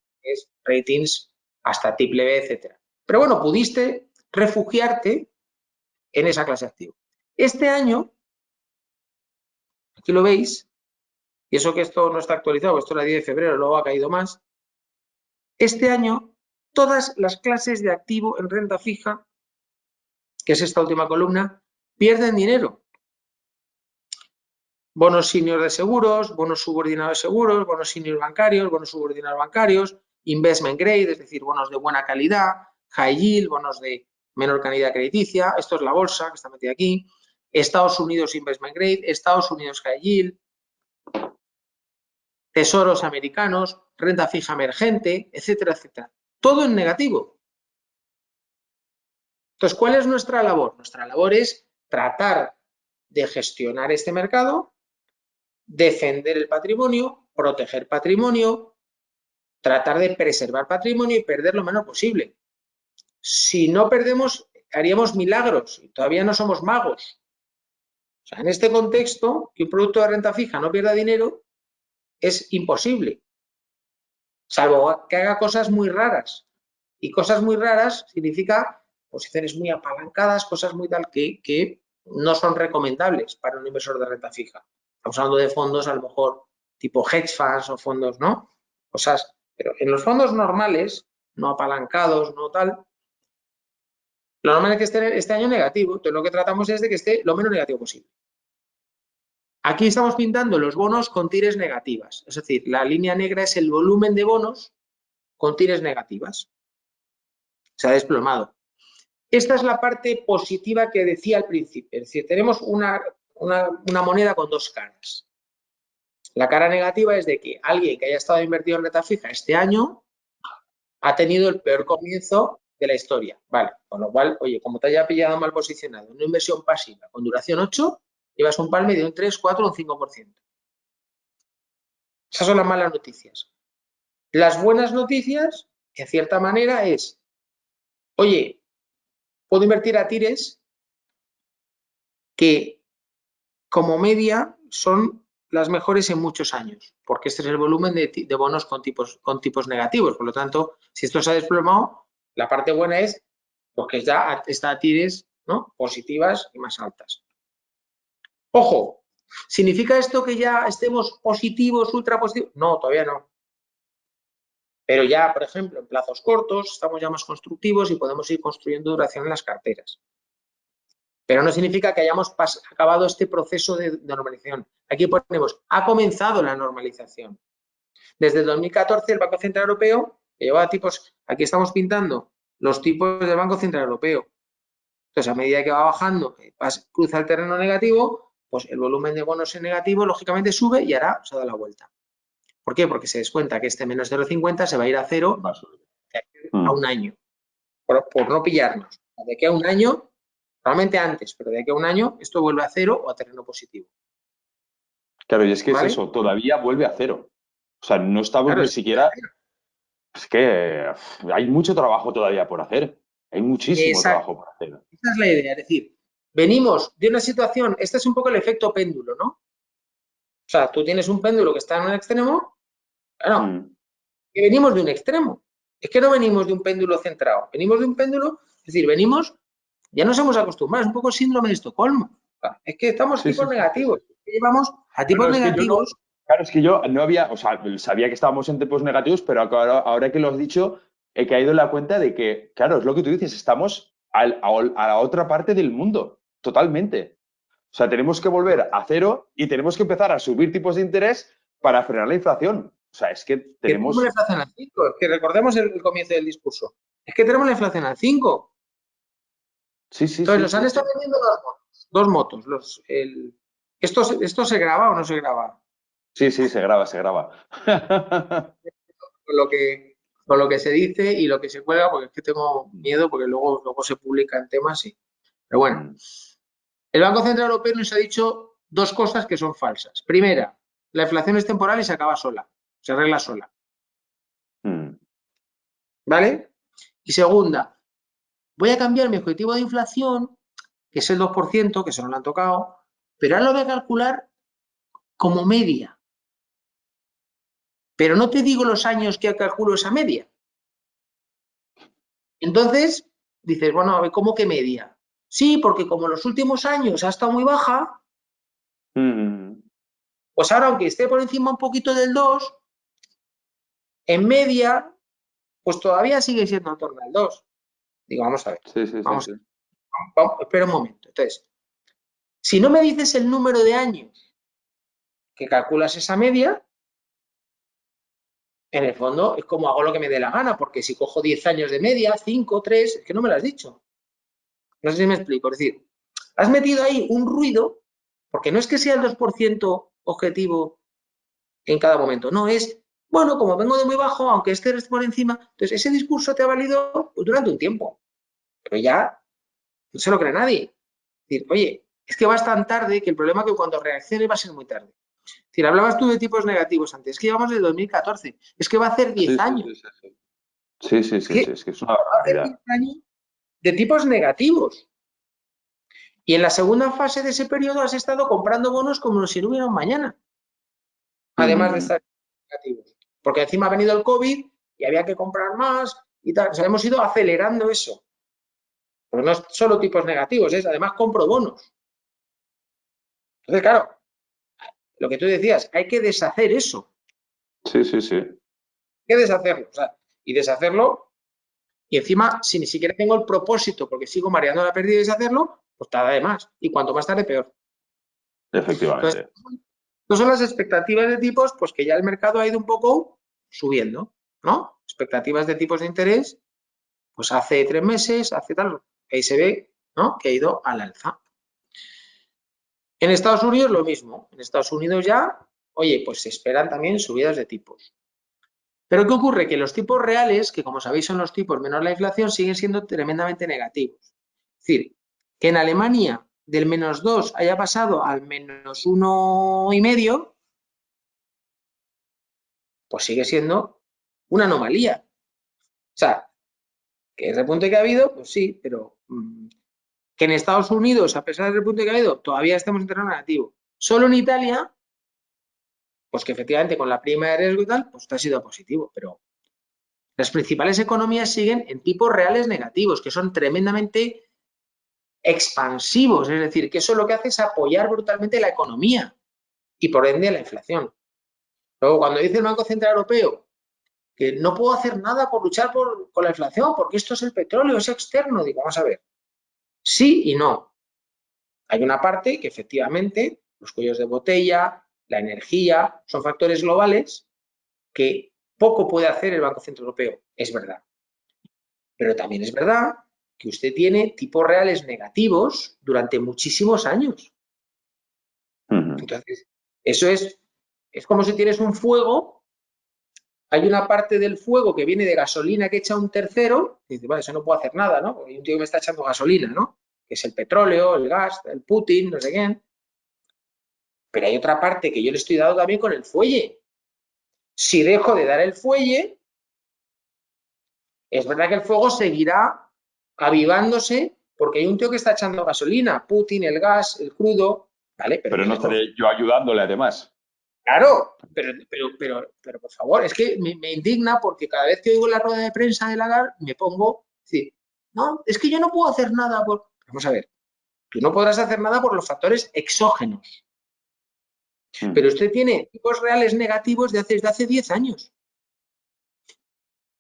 ratings hasta triple B, etcétera. Pero bueno, pudiste refugiarte en esa clase de activo. Este año, aquí lo veis, y eso que esto no está actualizado, esto era el 10 de febrero, luego ha caído más. Este año, todas las clases de activo en renta fija, que es esta última columna, pierden dinero. Bonos senior de seguros, bonos subordinados de seguros, bonos senior bancarios, bonos subordinados bancarios, investment grade, es decir, bonos de buena calidad, high yield, bonos de menor calidad crediticia, esto es la bolsa que está metida aquí, Estados Unidos Investment Grade, Estados Unidos High Yield, tesoros americanos, renta fija emergente, etcétera, etcétera. Todo en negativo. Entonces, ¿cuál es nuestra labor? Nuestra labor es tratar de gestionar este mercado, defender el patrimonio, proteger patrimonio, tratar de preservar patrimonio y perder lo menos posible. Si no perdemos, haríamos milagros y todavía no somos magos. O sea, en este contexto, que un producto de renta fija no pierda dinero es imposible, salvo que haga cosas muy raras. Y cosas muy raras significa posiciones muy apalancadas, cosas muy tal que no son recomendables para un inversor de renta fija. Estamos hablando de fondos a lo mejor tipo hedge funds o fondos, ¿no? Cosas, pero en los fondos normales, no apalancados, no tal, lo normal es que esté este año negativo. Entonces lo que tratamos es de que esté lo menos negativo posible. Aquí estamos pintando los bonos con tires negativas. Es decir, la línea negra es el volumen de bonos con tires negativas. Se ha desplomado. Esta es la parte positiva que decía al principio. Es decir, tenemos una moneda con dos caras. La cara negativa es de que alguien que haya estado invertido en renta fija este año ha tenido el peor comienzo de la historia. Vale, con lo cual, oye, como te haya pillado mal posicionado en una inversión pasiva con duración 8, llevas un palme de un 3, 4 o un 5%. Esas son las malas noticias. Las buenas noticias, en cierta manera, es, oye, puedo invertir a tires que como media son las mejores en muchos años, porque este es el volumen de bonos con tipos negativos. Por lo tanto, si esto se ha desplomado, la parte buena es porque ya está a tires, ¿no?, positivas y más altas. Ojo, ¿significa esto que ya estemos positivos, ultra positivos? No, todavía no. Pero ya, por ejemplo, en plazos cortos estamos ya más constructivos y podemos ir construyendo duración en las carteras. Pero no significa que hayamos acabado este proceso de normalización. Aquí ponemos, ha comenzado la normalización. Desde el 2014 el Banco Central Europeo lleva tipos, aquí estamos pintando los tipos del Banco Central Europeo. Entonces, a medida que va bajando, cruza el terreno negativo, pues el volumen de bonos en negativo, lógicamente, sube y ahora se da la vuelta. ¿Por qué? Porque se descuenta que este menos 0,50 se va a ir a cero a un año. Por no pillarnos. De aquí a un año, probablemente antes, pero de aquí a un año, esto vuelve a cero o a terreno positivo. Claro, y es que ¿Vale? es eso, todavía vuelve a cero. O sea, no estamos Claro, ni siquiera... Es que hay mucho trabajo todavía por hacer. Hay muchísimo exacto. trabajo por hacer. Esa es la idea. Es decir, venimos de una situación, este es un poco el efecto péndulo, ¿no? O sea, tú tienes un péndulo que está en un extremo, claro, y venimos de un extremo. Es que no venimos de un péndulo centrado, venimos de un péndulo, es decir, venimos, ya nos hemos acostumbrado, es un poco síndrome de Estocolmo. Es que estamos tipos negativos, llevamos a tipos negativos. Claro, es que yo no había, o sea, sabía que estábamos en tipos negativos, pero ahora que lo has dicho, he caído en la cuenta de que, claro, es lo que tú dices, estamos a la otra parte del mundo, totalmente. O sea, tenemos que volver a cero y tenemos que empezar a subir tipos de interés para frenar la inflación. O sea, es que Tenemos la inflación al 5, es que recordemos el comienzo del discurso. Es que tenemos la inflación al 5. Sí, sí, Entonces, sí. nos han estado vendiendo dos motos. ¿Esto se graba o no se graba? Sí, sí, se graba, se graba. Con lo que se dice y lo que se cuelga, porque es que tengo miedo, porque luego se publica en temas. Pero bueno, el Banco Central Europeo nos ha dicho dos cosas que son falsas. Primera, la inflación es temporal y se acaba sola, se arregla sola. ¿Vale? Y segunda, voy a cambiar mi objetivo de inflación, que es el 2%, que se nos lo han tocado, pero ahora lo voy a calcular como media. Pero no te digo los años que calculo esa media. Entonces, dices, bueno, a ver, ¿cómo que media? Sí, porque como los últimos años ha estado muy baja, pues ahora, aunque esté por encima un poquito del 2, en media, pues todavía sigue siendo en torno al 2. Digo, vamos a ver. Vamos, espera un momento. Entonces, si no me dices el número de años que calculas esa media, en el fondo es como hago lo que me dé la gana, porque si cojo 10 años de media, 5, 3, es que no me lo has dicho. No sé si me explico. Es decir, Has metido ahí un ruido, porque no es que sea el 2% objetivo en cada momento, no, es, bueno, como vengo de muy bajo, aunque esté por encima, entonces ese discurso te ha valido pues, durante un tiempo, pero ya no se lo cree nadie. Es decir, oye, es que vas tan tarde que el problema es que cuando reaccione va a ser muy tarde. Es decir, hablabas tú de tipos negativos antes, es que llevamos desde 2014, es que va a hacer 10 Sí, sí, años. sí, sí, sí. Sí, sí, Es sí, que sí, es que es una va a hacer 10 barbaridad. años de tipos negativos. Y en la segunda fase de ese periodo has estado comprando bonos como si no hubiera un mañana, además de Ujú. estar negativos. Porque encima ha venido el COVID y había que comprar más y tal. O sea, hemos ido acelerando eso. Porque no es solo tipos negativos, es además compro bonos. Entonces, claro, lo que tú decías, hay que deshacer eso. Sí, sí, sí. Hay que deshacerlo. O sea, y deshacerlo, y encima, si ni siquiera tengo el propósito, porque sigo mareando la pérdida y deshacerlo, pues tarda de más. Y cuanto más tarde, peor. Entonces, Efectivamente. no son las expectativas de tipos, pues que ya el mercado ha ido un poco subiendo, ¿no? Expectativas de tipos de interés, pues hace 3 meses, hace tal, ahí se ve, ¿no? Que ha ido al alza. En Estados Unidos lo mismo. En Estados Unidos ya, oye, pues se esperan también subidas de tipos. Pero ¿qué ocurre? Que los tipos reales, que como sabéis son los tipos menos la inflación, siguen siendo tremendamente negativos. Es decir, que en Alemania del -2 haya pasado al -1,5, pues sigue siendo una anomalía. O sea, que el repunte que ha habido, pues sí, pero que en Estados Unidos, a pesar del repunte que ha habido, todavía estamos en terreno negativo. Solo en Italia, pues que efectivamente con la prima de riesgo y tal, pues ha sido positivo, pero las principales economías siguen en tipos reales negativos, que son tremendamente expansivos, es decir, que eso lo que hace es apoyar brutalmente la economía y por ende la inflación. Luego, cuando dice el Banco Central Europeo que no puedo hacer nada por luchar con la inflación, porque esto es el petróleo, es externo, digo, vamos a ver, sí y no. Hay una parte que efectivamente los cuellos de botella, la energía, son factores globales que poco puede hacer el Banco Central Europeo, es verdad. Pero también es verdad que usted tiene tipos reales negativos durante muchísimos años. Ujú. Entonces, eso es como si tienes un fuego, hay una parte del fuego que viene de gasolina que echa un tercero, y dice, vale, eso no puedo hacer nada, ¿no? Porque hay un tío que me está echando gasolina, ¿no? Que es el petróleo, el gas, el Putin, no sé quién. Pero hay otra parte que yo le estoy dando también con el fuelle. Si dejo de dar el fuelle, es verdad que el fuego seguirá avivándose porque hay un tío que está echando gasolina, Putin, el gas, el crudo, ¿vale? Pero Pero yo no dejo el fuego. estaré yo ayudándole además. Claro, pero por favor, es que me indigna porque cada vez que oigo la rueda de prensa de Lagarde me pongo, sí, no, es que yo no puedo hacer nada por... Vamos a ver, tú no podrás hacer nada por los factores exógenos, pero Ujú. usted tiene tipos reales negativos desde hace 10 años.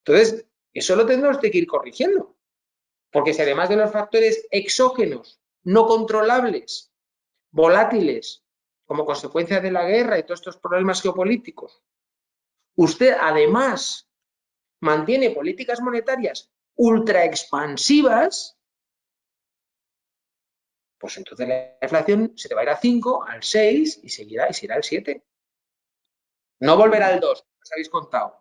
Entonces, eso lo tendrá usted que ir corrigiendo. Porque si además de los factores exógenos, no controlables, volátiles, como consecuencia de la guerra y todos estos problemas geopolíticos, usted además mantiene políticas monetarias ultra expansivas, pues entonces la inflación se te va a ir a 5, al 6 y seguirá y se irá al 7. No volverá al 2, os habéis contado.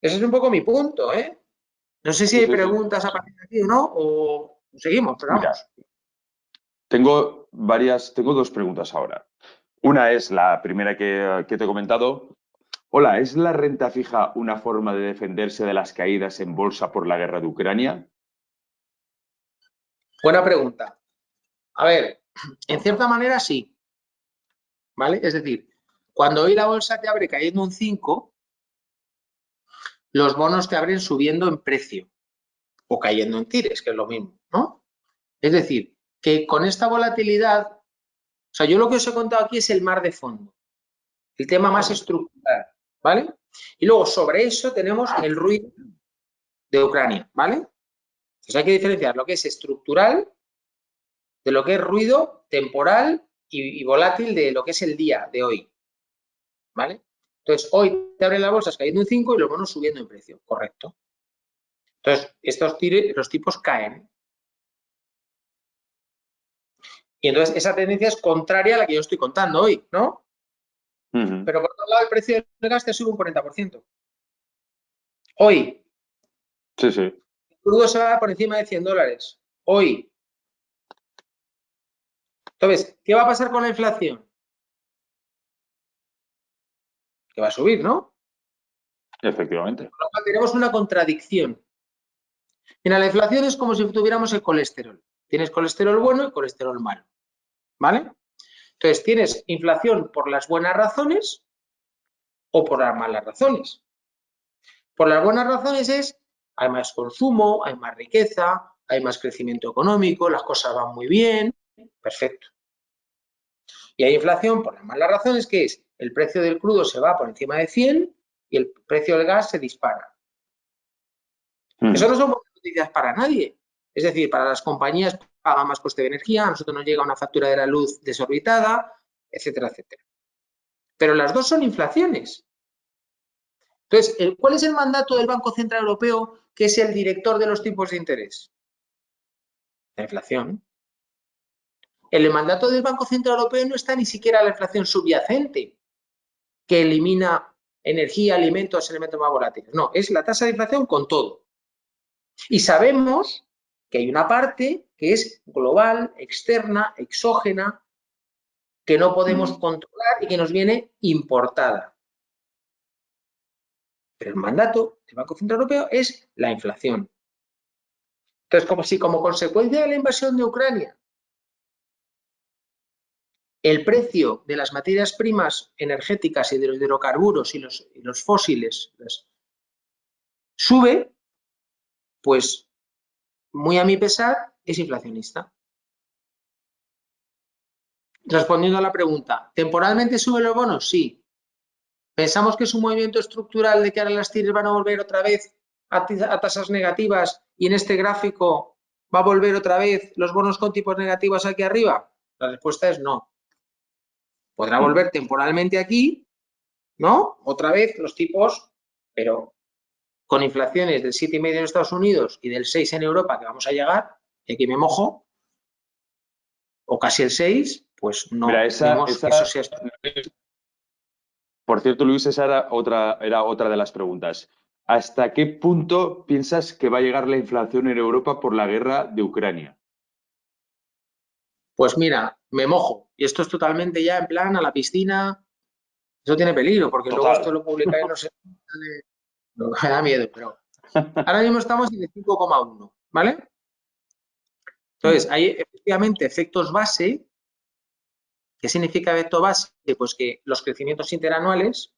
Ese es un poco mi punto, ¿eh? No sé si Sí, hay sí, sí. preguntas a partir de aquí o no, o seguimos, pero Mira, vamos. tengo dos preguntas ahora. Una es la primera que te he comentado. Hola, ¿es la renta fija una forma de defenderse de las caídas en bolsa por la guerra de Ucrania? Buena pregunta. A ver, en cierta manera sí, ¿vale? Es decir, cuando hoy la bolsa te abre cayendo un 5, los bonos te abren subiendo en precio o cayendo en tires, que es lo mismo, ¿no? Es decir, que con esta volatilidad, o sea, yo lo que os he contado aquí es el mar de fondo, el tema más Correcto. estructural, ¿vale? Y luego sobre eso tenemos el ruido de Ucrania, ¿vale? Entonces hay que diferenciar lo que es estructural de lo que es ruido temporal y volátil de lo que es el día de hoy, ¿vale? Entonces, hoy te abren las bolsas cayendo un 5 y los bonos subiendo en precio, correcto. Entonces, los tipos caen. Y entonces esa tendencia es contraria a la que yo estoy contando hoy, ¿no? Pero por otro lado, el precio del gas te sube un 40%. Hoy, Sí, sí. el crudo se va por encima de $100. Hoy. Entonces, ¿qué va a pasar con la inflación? Que va a subir, ¿no? Efectivamente. Por lo cual tenemos una contradicción. Mira, la inflación es como si tuviéramos el colesterol. Tienes colesterol bueno y colesterol malo, ¿vale? Entonces, tienes inflación por las buenas razones o por las malas razones. Por las buenas razones hay más consumo, hay más riqueza, hay más crecimiento económico, las cosas van muy bien, perfecto. Y hay inflación por las malas razones, que es el precio del crudo se va por encima de 100 y el precio del gas se dispara. Eso no son buenas noticias para nadie. Es decir, para las compañías pagan más coste de energía, a nosotros nos llega una factura de la luz desorbitada, etcétera, etcétera. Pero las dos son inflaciones. Entonces, ¿cuál es el mandato del Banco Central Europeo, que es el director de los tipos de interés? La inflación. En el mandato del Banco Central Europeo no está ni siquiera la inflación subyacente, que elimina energía, alimentos, elementos más volátiles. No, es la tasa de inflación con todo. Y sabemos que hay una parte que es global, externa, exógena, que no podemos controlar y que nos viene importada. Pero el mandato del Banco Central Europeo es la inflación. Entonces, como si como consecuencia de la invasión de Ucrania, el precio de las materias primas energéticas y de los hidrocarburos y los fósiles sube, pues muy a mi pesar es inflacionista. Respondiendo a la pregunta, ¿temporalmente suben los bonos? Sí. ¿Pensamos que es un movimiento estructural de que ahora las TIRs van a volver otra vez a tasas negativas y en este gráfico va a volver otra vez los bonos con tipos negativos aquí arriba? La respuesta es no. Podrá volver temporalmente aquí, ¿no? Otra vez los tipos, pero con inflaciones del 7,5 en Estados Unidos y del 6 en Europa, que vamos a llegar, y aquí me mojo, o casi el 6, pues Mira, no vemos que eso sea... por cierto, Luis, esa era otra de las preguntas. ¿Hasta qué punto piensas que va a llegar la inflación en Europa por la guerra de Ucrania? Pues mira, me mojo. Y esto es totalmente ya en plan a la piscina. Eso tiene peligro, porque luego esto Total. lo publicáis, no sé, me da miedo, pero ahora mismo estamos en el 5,1, ¿vale? Entonces, hay efectivamente efectos base. ¿Qué significa efecto base? Pues que los crecimientos interanuales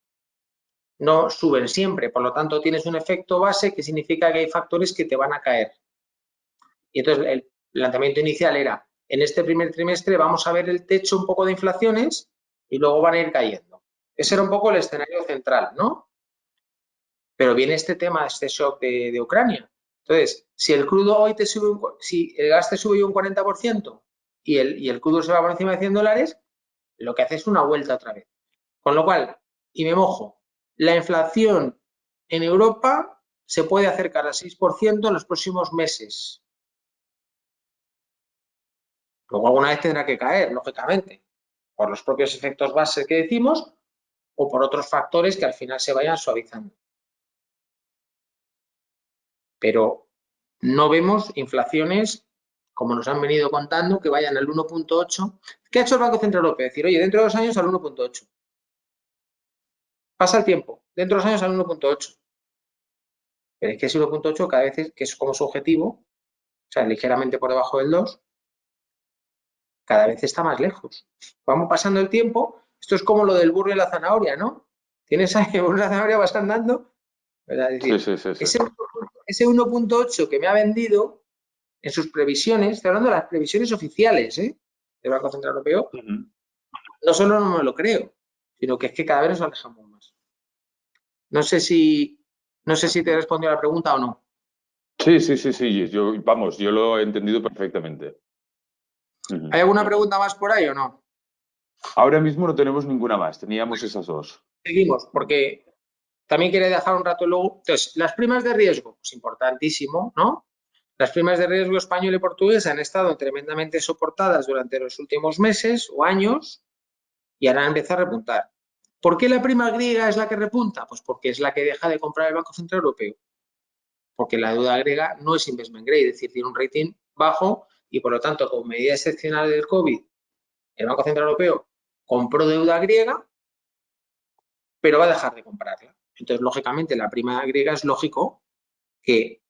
no suben siempre, por lo tanto tienes un efecto base que significa que hay factores que te van a caer. Y entonces el planteamiento inicial era, en este primer trimestre vamos a ver el techo un poco de inflaciones y luego van a ir cayendo. Ese era un poco el escenario central, ¿no? Pero viene este tema, este shock de Ucrania. Entonces, si el crudo hoy te sube, si el gas te sube un 40% y el crudo se va por encima de $100, lo que hace es una vuelta otra vez. Con lo cual, y me mojo, la inflación en Europa se puede acercar al 6% en los próximos meses. Luego alguna vez tendrá que caer, lógicamente, por los propios efectos base que decimos o por otros factores que al final se vayan suavizando. Pero no vemos inflaciones, como nos han venido contando, que vayan al 1,8. ¿Qué ha hecho el Banco Central Europeo? Decir, oye, dentro de 2 años al 1,8. Pasa el tiempo, dentro de 2 años al 1,8. Pero es que ese 1,8 cada vez que es como su objetivo, o sea, ligeramente por debajo del 2, cada vez está más lejos. Vamos pasando el tiempo, esto es como lo del burro y la zanahoria, ¿no? Tienes ahí el burro y la zanahoria, vas andando, ¿verdad? Es Sí, decir, sí, sí, sí. ese 1,8 que me ha vendido en sus previsiones, estoy hablando de las previsiones oficiales, del Banco Central Europeo, no solo no me lo creo, sino que es que cada vez nos alejamos más. No sé si te he respondido a la pregunta o no. Sí, sí, sí, sí. Yo lo he entendido perfectamente. ¿Hay alguna pregunta más por ahí o no? Ahora mismo no tenemos ninguna más. Teníamos esas dos. Seguimos, porque también quería dejar un rato luego. Entonces, las primas de riesgo, pues importantísimo, ¿no? Las primas de riesgo española y portuguesa han estado tremendamente soportadas durante los últimos meses o años y ahora empieza a repuntar. ¿Por qué la prima griega es la que repunta? Pues porque es la que deja de comprar el Banco Central Europeo. Porque la deuda griega no es investment grade, es decir, tiene un rating bajo y por lo tanto, como medida excepcional del COVID, el Banco Central Europeo compró deuda griega, pero va a dejar de comprarla. Entonces, lógicamente, la prima griega es lógico que...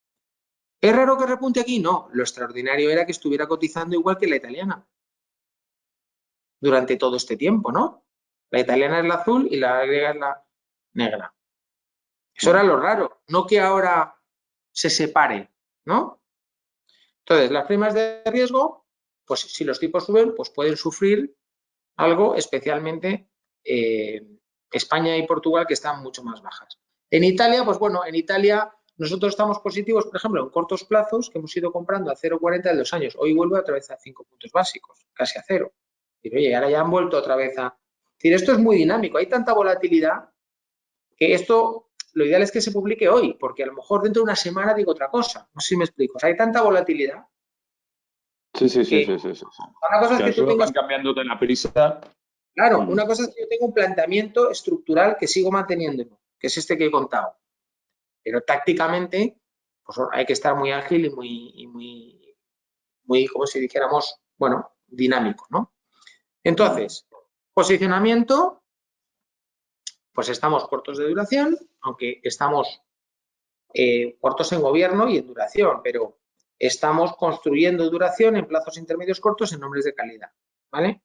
¿Es raro que repunte aquí? No, lo extraordinario era que estuviera cotizando igual que la italiana durante todo este tiempo, ¿no? La italiana es la azul y la griega es la negra. Eso era lo raro, no que ahora se separe, ¿no? Entonces, las primas de riesgo, pues si los tipos suben, pues pueden sufrir algo, especialmente España y Portugal, que están mucho más bajas. En Italia, pues bueno, en Italia nosotros estamos positivos, por ejemplo, en cortos plazos, que hemos ido comprando a 0,40 en 2 años. Hoy vuelve otra vez a 5 puntos básicos, casi a cero. Y oye, ahora ya han vuelto otra vez a... Es decir, esto es muy dinámico, hay tanta volatilidad que esto, lo ideal es que se publique hoy, porque a lo mejor dentro de una semana digo otra cosa. No sé si me explico. O sea, hay tanta volatilidad Sí, sí, sí, que sí, sí, sí. una cosa es Que que tú eso tengas... van cambiando de la prisa. Claro, una cosa es que yo tengo un planteamiento estructural que sigo manteniéndolo, que es este que he contado. Pero tácticamente, pues hay que estar muy ágil y muy, como si dijéramos, bueno, dinámico, ¿no? Entonces, posicionamiento, pues estamos cortos de duración, aunque estamos cortos en gobierno y en duración, pero estamos construyendo duración en plazos intermedios cortos en nombres de calidad, ¿vale?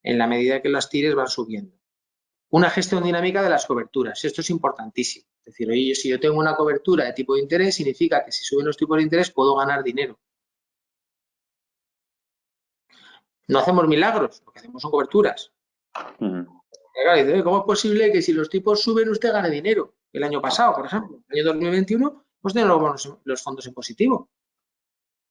En la medida que las tires van subiendo. Una gestión dinámica de las coberturas. Esto es importantísimo. Es decir, oye, si yo tengo una cobertura de tipo de interés, significa que si suben los tipos de interés puedo ganar dinero. No hacemos milagros, lo que hacemos son coberturas. Claro, ¿cómo es posible que si los tipos suben usted gane dinero? El año pasado, por ejemplo, el año 2021, hemos tenido los fondos en positivo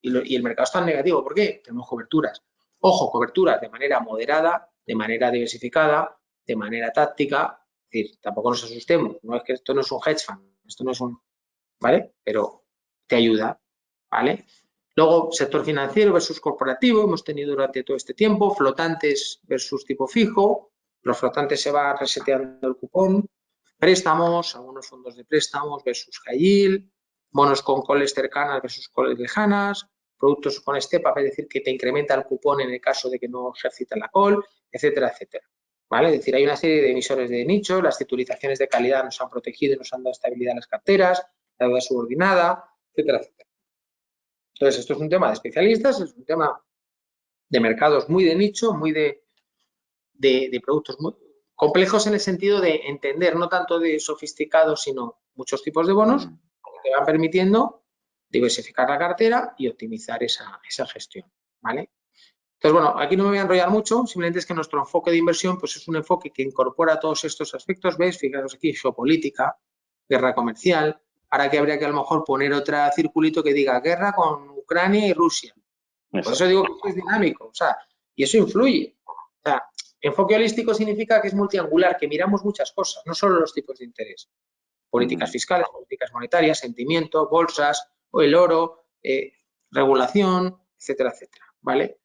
y el mercado está en negativo. ¿Por qué? Tenemos coberturas. Ojo, coberturas de manera moderada, de manera diversificada, de manera táctica. Es decir, tampoco nos asustemos. No es que esto no es un hedge fund, esto no es un... ¿Vale? Pero te ayuda, ¿vale? Luego, sector financiero versus corporativo, hemos tenido durante todo este tiempo, flotantes versus tipo fijo, los flotantes se va reseteando el cupón, préstamos, algunos fondos de préstamos versus high yield, bonos con calls cercanas versus calls lejanas, productos con step up, es decir, que te incrementa el cupón en el caso de que no ejercita la call, etcétera, etcétera. ¿Vale? Es decir, hay una serie de emisores de nicho, las titulizaciones de calidad nos han protegido y nos han dado estabilidad en las carteras, la deuda subordinada, etcétera, etcétera. Entonces, esto es un tema de especialistas, es un tema de mercados muy de nicho, muy de productos muy complejos en el sentido de entender, no tanto de sofisticados, sino muchos tipos de bonos que te van permitiendo diversificar la cartera y optimizar esa gestión, ¿vale? Entonces, bueno, aquí no me voy a enrollar mucho, simplemente es que nuestro enfoque de inversión pues es un enfoque que incorpora todos estos aspectos, ¿ves? Fijaros aquí, geopolítica, guerra comercial, ahora que habría que a lo mejor poner otro circulito que diga guerra con Ucrania y Rusia. Por eso digo que es dinámico, o sea, y eso influye. O sea, enfoque holístico significa que es multiangular, que miramos muchas cosas, no solo los tipos de interés. Políticas fiscales, políticas monetarias, sentimiento, bolsas, o el oro, regulación, etcétera, etcétera, ¿vale?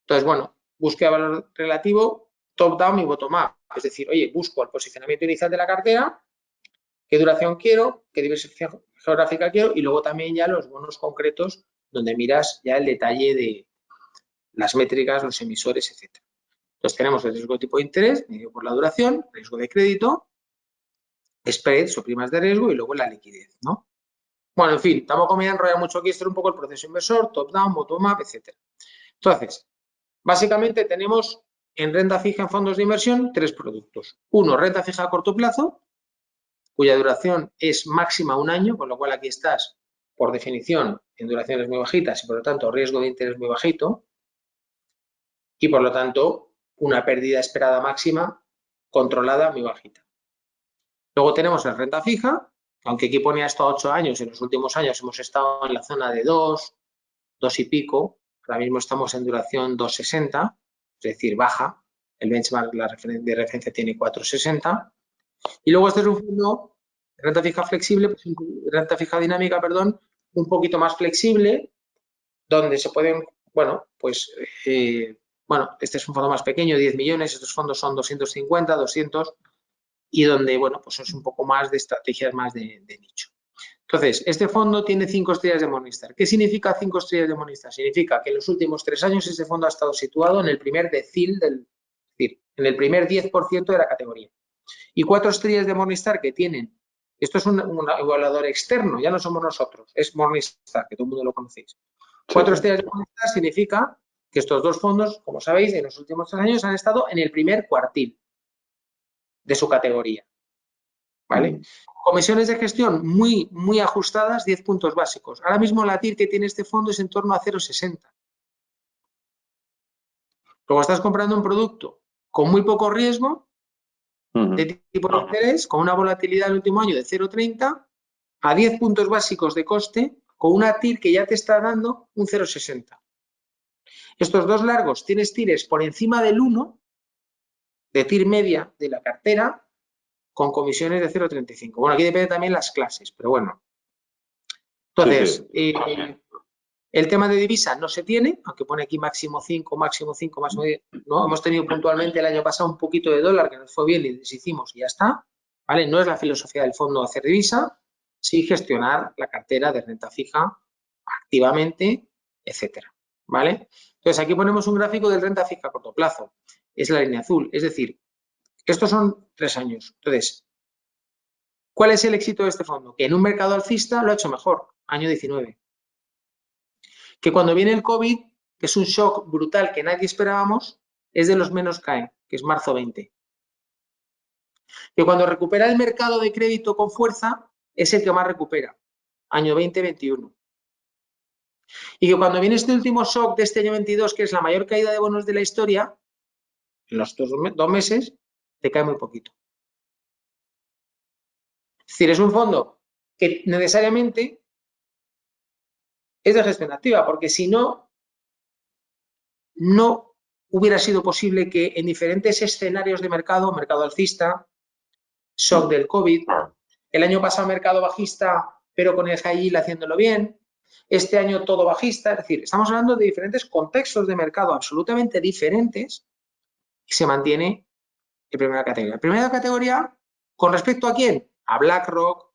Entonces, bueno, búsqueda de valor relativo, top-down y bottom-up. Es decir, oye, busco el posicionamiento inicial de la cartera, qué duración quiero, qué diversificación geográfica quiero y luego también ya los bonos concretos donde miras ya el detalle de las métricas, los emisores, etcétera. Entonces tenemos el riesgo de tipo de interés, medido por la duración, riesgo de crédito, spreads o primas de riesgo y luego la liquidez, ¿no? Bueno, en fin, tampoco me voy a enrollar mucho aquí, esto es un poco el proceso inversor, top-down, bottom-up, etcétera. Entonces, básicamente tenemos en renta fija en fondos de inversión 3 productos. Uno, renta fija a corto plazo, cuya duración es máxima 1 año, con lo cual aquí estás, por definición, en duraciones muy bajitas y por lo tanto riesgo de interés muy bajito y por lo tanto una pérdida esperada máxima controlada muy bajita. Luego tenemos la renta fija, aunque aquí ponía esto a 8 años, en los últimos años hemos estado en la zona de 2 y pico, ahora mismo estamos en duración 2,60, es decir, baja, el benchmark de referencia tiene 4,60. Y luego este es un fondo Renta fija flexible, pues, renta fija dinámica, perdón, un poquito más flexible, donde se pueden, bueno, pues, bueno, este es un fondo más pequeño, 10 millones, estos fondos son 250, 200, y donde, bueno, pues es un poco más de estrategias más de nicho. Entonces, este fondo tiene 5 estrellas de Morningstar. ¿Qué significa 5 estrellas de Morningstar? Significa que en los últimos 3 años este fondo ha estado situado en el primer decil es decir, en el primer 10% de la categoría. Y 4 estrellas de Morningstar que tienen, esto es un evaluador externo, ya no somos nosotros, es Morningstar, que todo el mundo lo conocéis. 4 estrellas de Morningstar significa que estos dos fondos, como sabéis, en los últimos 3 años han estado en el primer cuartil de su categoría. ¿Vale? Comisiones de gestión muy ajustadas, 10 puntos básicos. Ahora mismo la TIR que tiene este fondo es en torno a 0,60. Luego estás comprando un producto con muy poco riesgo, de tipo de interés, con una volatilidad el último año de 0,30, a 10 puntos básicos de coste, con una TIR que ya te está dando un 0,60. Estos dos largos tienes TIRes por encima del 1, de TIR media de la cartera, con comisiones de 0,35. Bueno, aquí depende también las clases, pero bueno. Entonces, el tema de divisa no se tiene, aunque pone aquí máximo 5, máximo 5, máximo 10. No, hemos tenido puntualmente el año pasado un poquito de dólar que nos fue bien y deshicimos y ya está. ¿Vale? No es la filosofía del fondo hacer divisa, sí gestionar la cartera de renta fija activamente, etcétera. ¿Vale? Entonces, aquí ponemos un gráfico de renta fija a corto plazo. Es la línea azul. Es decir, estos son 3 años. Entonces, ¿cuál es el éxito de este fondo? Que en un mercado alcista lo ha hecho mejor, año 19. Que cuando viene el COVID, que es un shock brutal que nadie esperábamos, es de los menos cae, que es marzo 20. Que cuando recupera el mercado de crédito con fuerza, es el que más recupera, año 20-21. Y que cuando viene este último shock de este año 22, que es la mayor caída de bonos de la historia, en los 2 meses, te cae muy poquito. Es decir, es un fondo que necesariamente es de gestión activa, porque si no, no hubiera sido posible que en diferentes escenarios de mercado alcista, shock del COVID, el año pasado mercado bajista, pero con el high yield haciéndolo bien, este año todo bajista, es decir, estamos hablando de diferentes contextos de mercado absolutamente diferentes y se mantiene en primera categoría. Primera categoría, ¿con respecto a quién? A BlackRock,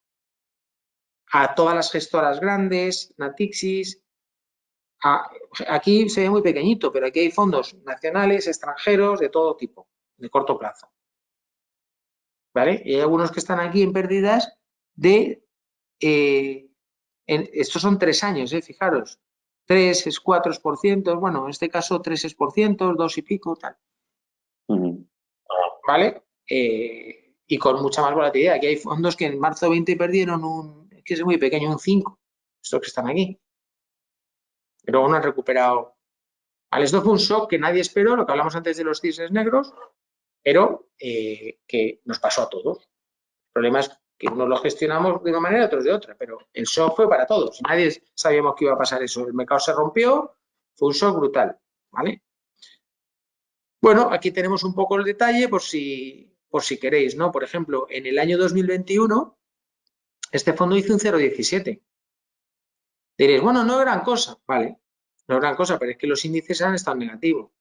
a todas las gestoras grandes, Natixis. Aquí se ve muy pequeñito, pero aquí hay fondos nacionales, extranjeros, de todo tipo, de corto plazo. ¿Vale? Y hay algunos que están aquí en pérdidas de... estos son 3 años, fijaros. 3 es 4%, bueno, en este caso 3 es por ciento, 2 y pico, tal. ¿Vale? Y con mucha más volatilidad. Aquí hay fondos que en marzo 20 perdieron que es muy pequeño, un 5. Estos que están aquí. Pero luego no han recuperado. Vale, esto fue un shock que nadie esperó, lo que hablamos antes de los cisnes negros, pero que nos pasó a todos. El problema es que unos lo gestionamos de una manera, otros de otra, pero el shock fue para todos. Nadie sabíamos que iba a pasar eso. El mercado se rompió, fue un shock brutal, ¿vale? Bueno, aquí tenemos un poco el detalle por si queréis, ¿no? Por ejemplo, en el año 2021, este fondo hizo un 0,17. Diréis, bueno, no es gran cosa, vale, no es gran cosa, pero es que los índices han estado negativos.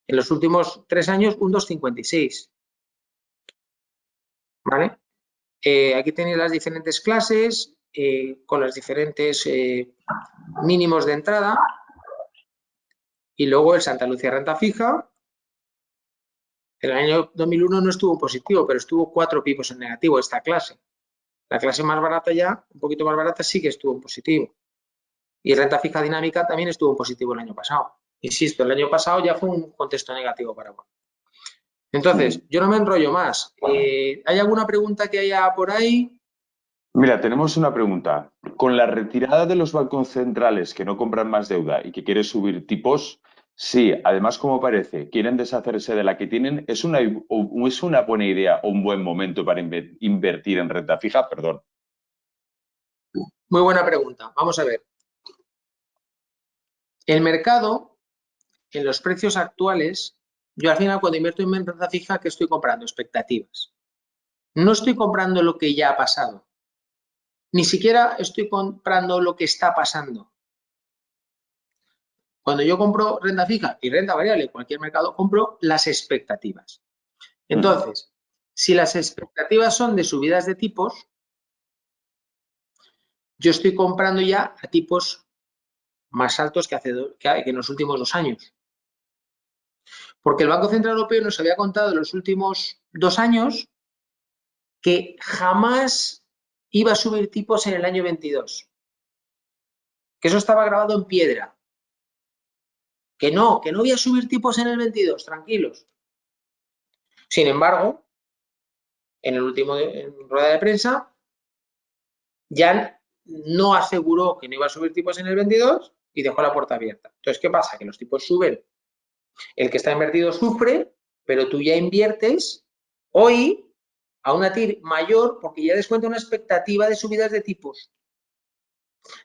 En los últimos 3 años, un 2,56. ¿Vale? Aquí tenéis las diferentes clases con los diferentes mínimos de entrada y luego el Santa Lucía renta fija. El año 2001 no estuvo en positivo, pero estuvo 4 pipos en negativo esta clase. La clase más barata ya, un poquito más barata, sí que estuvo en positivo. Y renta fija dinámica también estuvo en positivo el año pasado. Insisto, el año pasado ya fue un contexto negativo para vos. Entonces, yo no me enrollo más. ¿Hay alguna pregunta que haya por ahí? Mira, tenemos una pregunta. Con la retirada de los bancos centrales que no compran más deuda y que quieren subir tipos, sí, además, como parece, quieren deshacerse de la que tienen, ¿es una buena idea o un buen momento para invertir en renta fija? Perdón. Muy buena pregunta. Vamos a ver. El mercado, en los precios actuales, yo al final cuando invierto en renta fija, ¿qué estoy comprando? Expectativas. No estoy comprando lo que ya ha pasado. Ni siquiera estoy comprando lo que está pasando. Cuando yo compro renta fija y renta variable en cualquier mercado, compro las expectativas. Entonces, si las expectativas son de subidas de tipos, yo estoy comprando ya a tipos más altos que en los últimos 2 años. Porque el Banco Central Europeo nos había contado en los últimos 2 años que jamás iba a subir tipos en el año 22. Que eso estaba grabado en piedra. Que no voy a subir tipos en el 22, tranquilos. Sin embargo, en el último rueda de prensa, ya no aseguró que no iba a subir tipos en el 22 y dejó la puerta abierta. Entonces, ¿qué pasa? Que los tipos suben, el que está invertido sufre, pero tú ya inviertes hoy a una TIR mayor porque ya descuenta una expectativa de subidas de tipos.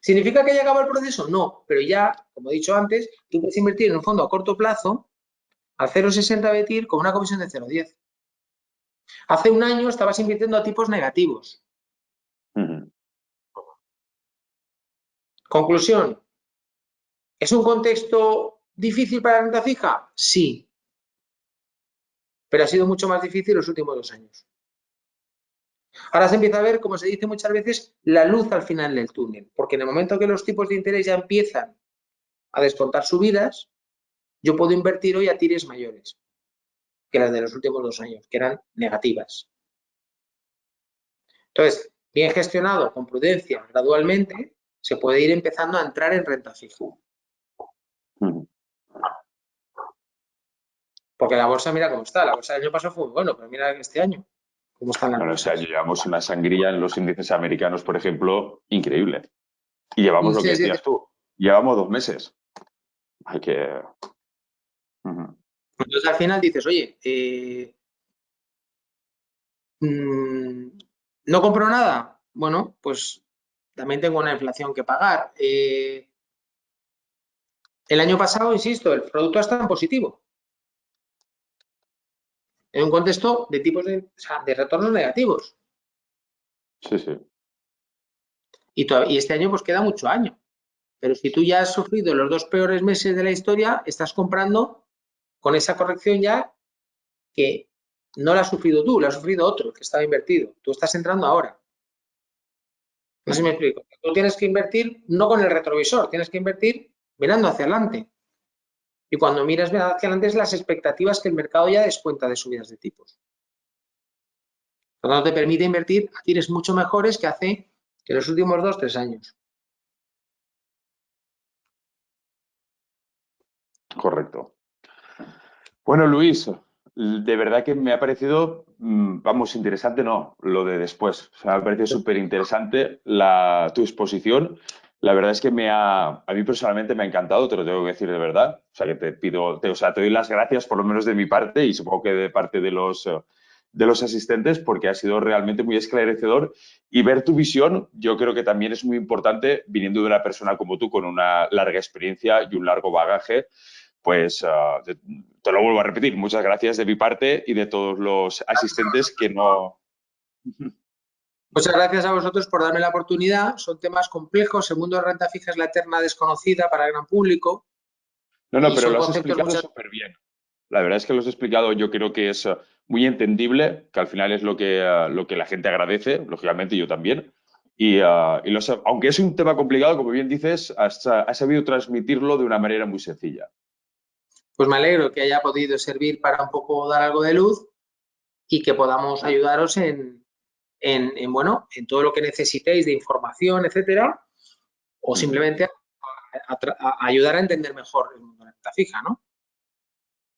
¿Significa que haya acabado el proceso? No, pero ya, como he dicho antes, tú puedes invertir en un fondo a corto plazo a 0,60 de TIR con una comisión de 0,10. Hace un año estabas invirtiendo a tipos negativos. Conclusión, ¿es un contexto difícil para la renta fija? Sí, pero ha sido mucho más difícil los últimos 2 años. Ahora se empieza a ver, como se dice muchas veces, la luz al final del túnel, porque en el momento que los tipos de interés ya empiezan a descontar subidas, yo puedo invertir hoy a tires mayores que las de los últimos 2 años, que eran negativas. Entonces, bien gestionado, con prudencia, gradualmente, se puede ir empezando a entrar en renta fija. Porque la bolsa, mira cómo está. La bolsa del año pasado fue muy bueno, pero mira este año cómo están las Bueno, este bolsas. año llevamos una sangría en los índices americanos, por ejemplo, increíble. Y llevamos lo que Sí, sí. decías tú. Llevamos 2 meses. Hay que... Entonces, al final dices, oye, ¿no compro nada? Bueno, pues también tengo una inflación que pagar. El año pasado, insisto, el producto está en positivo. En un contexto de tipos de retornos negativos. Sí, sí. Y este año pues queda mucho año. Pero si tú ya has sufrido los 2 peores meses de la historia, estás comprando con esa corrección ya que no la has sufrido tú, la ha sufrido otro que estaba invertido. Tú estás entrando ahora. No sé si me explico. Tú tienes que invertir no con el retrovisor, tienes que invertir mirando hacia adelante. Y cuando miras hacia adelante es las expectativas que el mercado ya descuenta de subidas de tipos. Por lo tanto, te permite invertir a tires mucho mejores que hace que los últimos 2 o 3 años. Correcto. Bueno, Luis, de verdad que me ha parecido, vamos, interesante, no, lo de después. O sea, me ha parecido súper interesante tu exposición. La verdad es que a mí personalmente me ha encantado, te lo tengo que decir de verdad. O sea, que te doy las gracias por lo menos de mi parte y supongo que de parte de los asistentes porque ha sido realmente muy esclarecedor y ver tu visión yo creo que también es muy importante viniendo de una persona como tú con una larga experiencia y un largo bagaje pues te lo vuelvo a repetir, muchas gracias de mi parte y de todos los asistentes que no... Muchas gracias a vosotros por darme la oportunidad. Son temas complejos. El mundo de renta fija es la eterna desconocida para el gran público No, y pero son lo has conceptos explicado muchas súper bien. La verdad es que lo has explicado, yo creo que es muy entendible, que al final es lo que la gente agradece, lógicamente yo también. Aunque es un tema complicado, como bien dices, has sabido transmitirlo de una manera muy sencilla. Pues me alegro que haya podido servir para un poco dar algo de luz y que podamos ayudaros bueno, en todo lo que necesitéis de información, etcétera, o simplemente a ayudar a entender mejor el mundo de la renta fija, ¿no?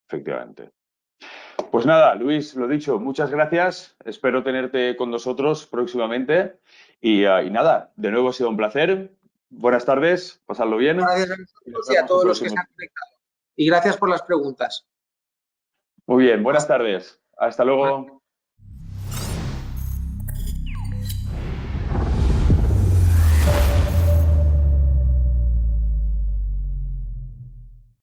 Efectivamente. Pues nada, Luis, lo dicho, muchas gracias. Espero tenerte con nosotros próximamente. Y nada, de nuevo ha sido un placer. Buenas tardes, pasadlo bien Gracias a y nos vosotros y a vemos un todos los que se próximo. han conectado. Y gracias por las preguntas. Muy bien, buenas tardes. Hasta luego.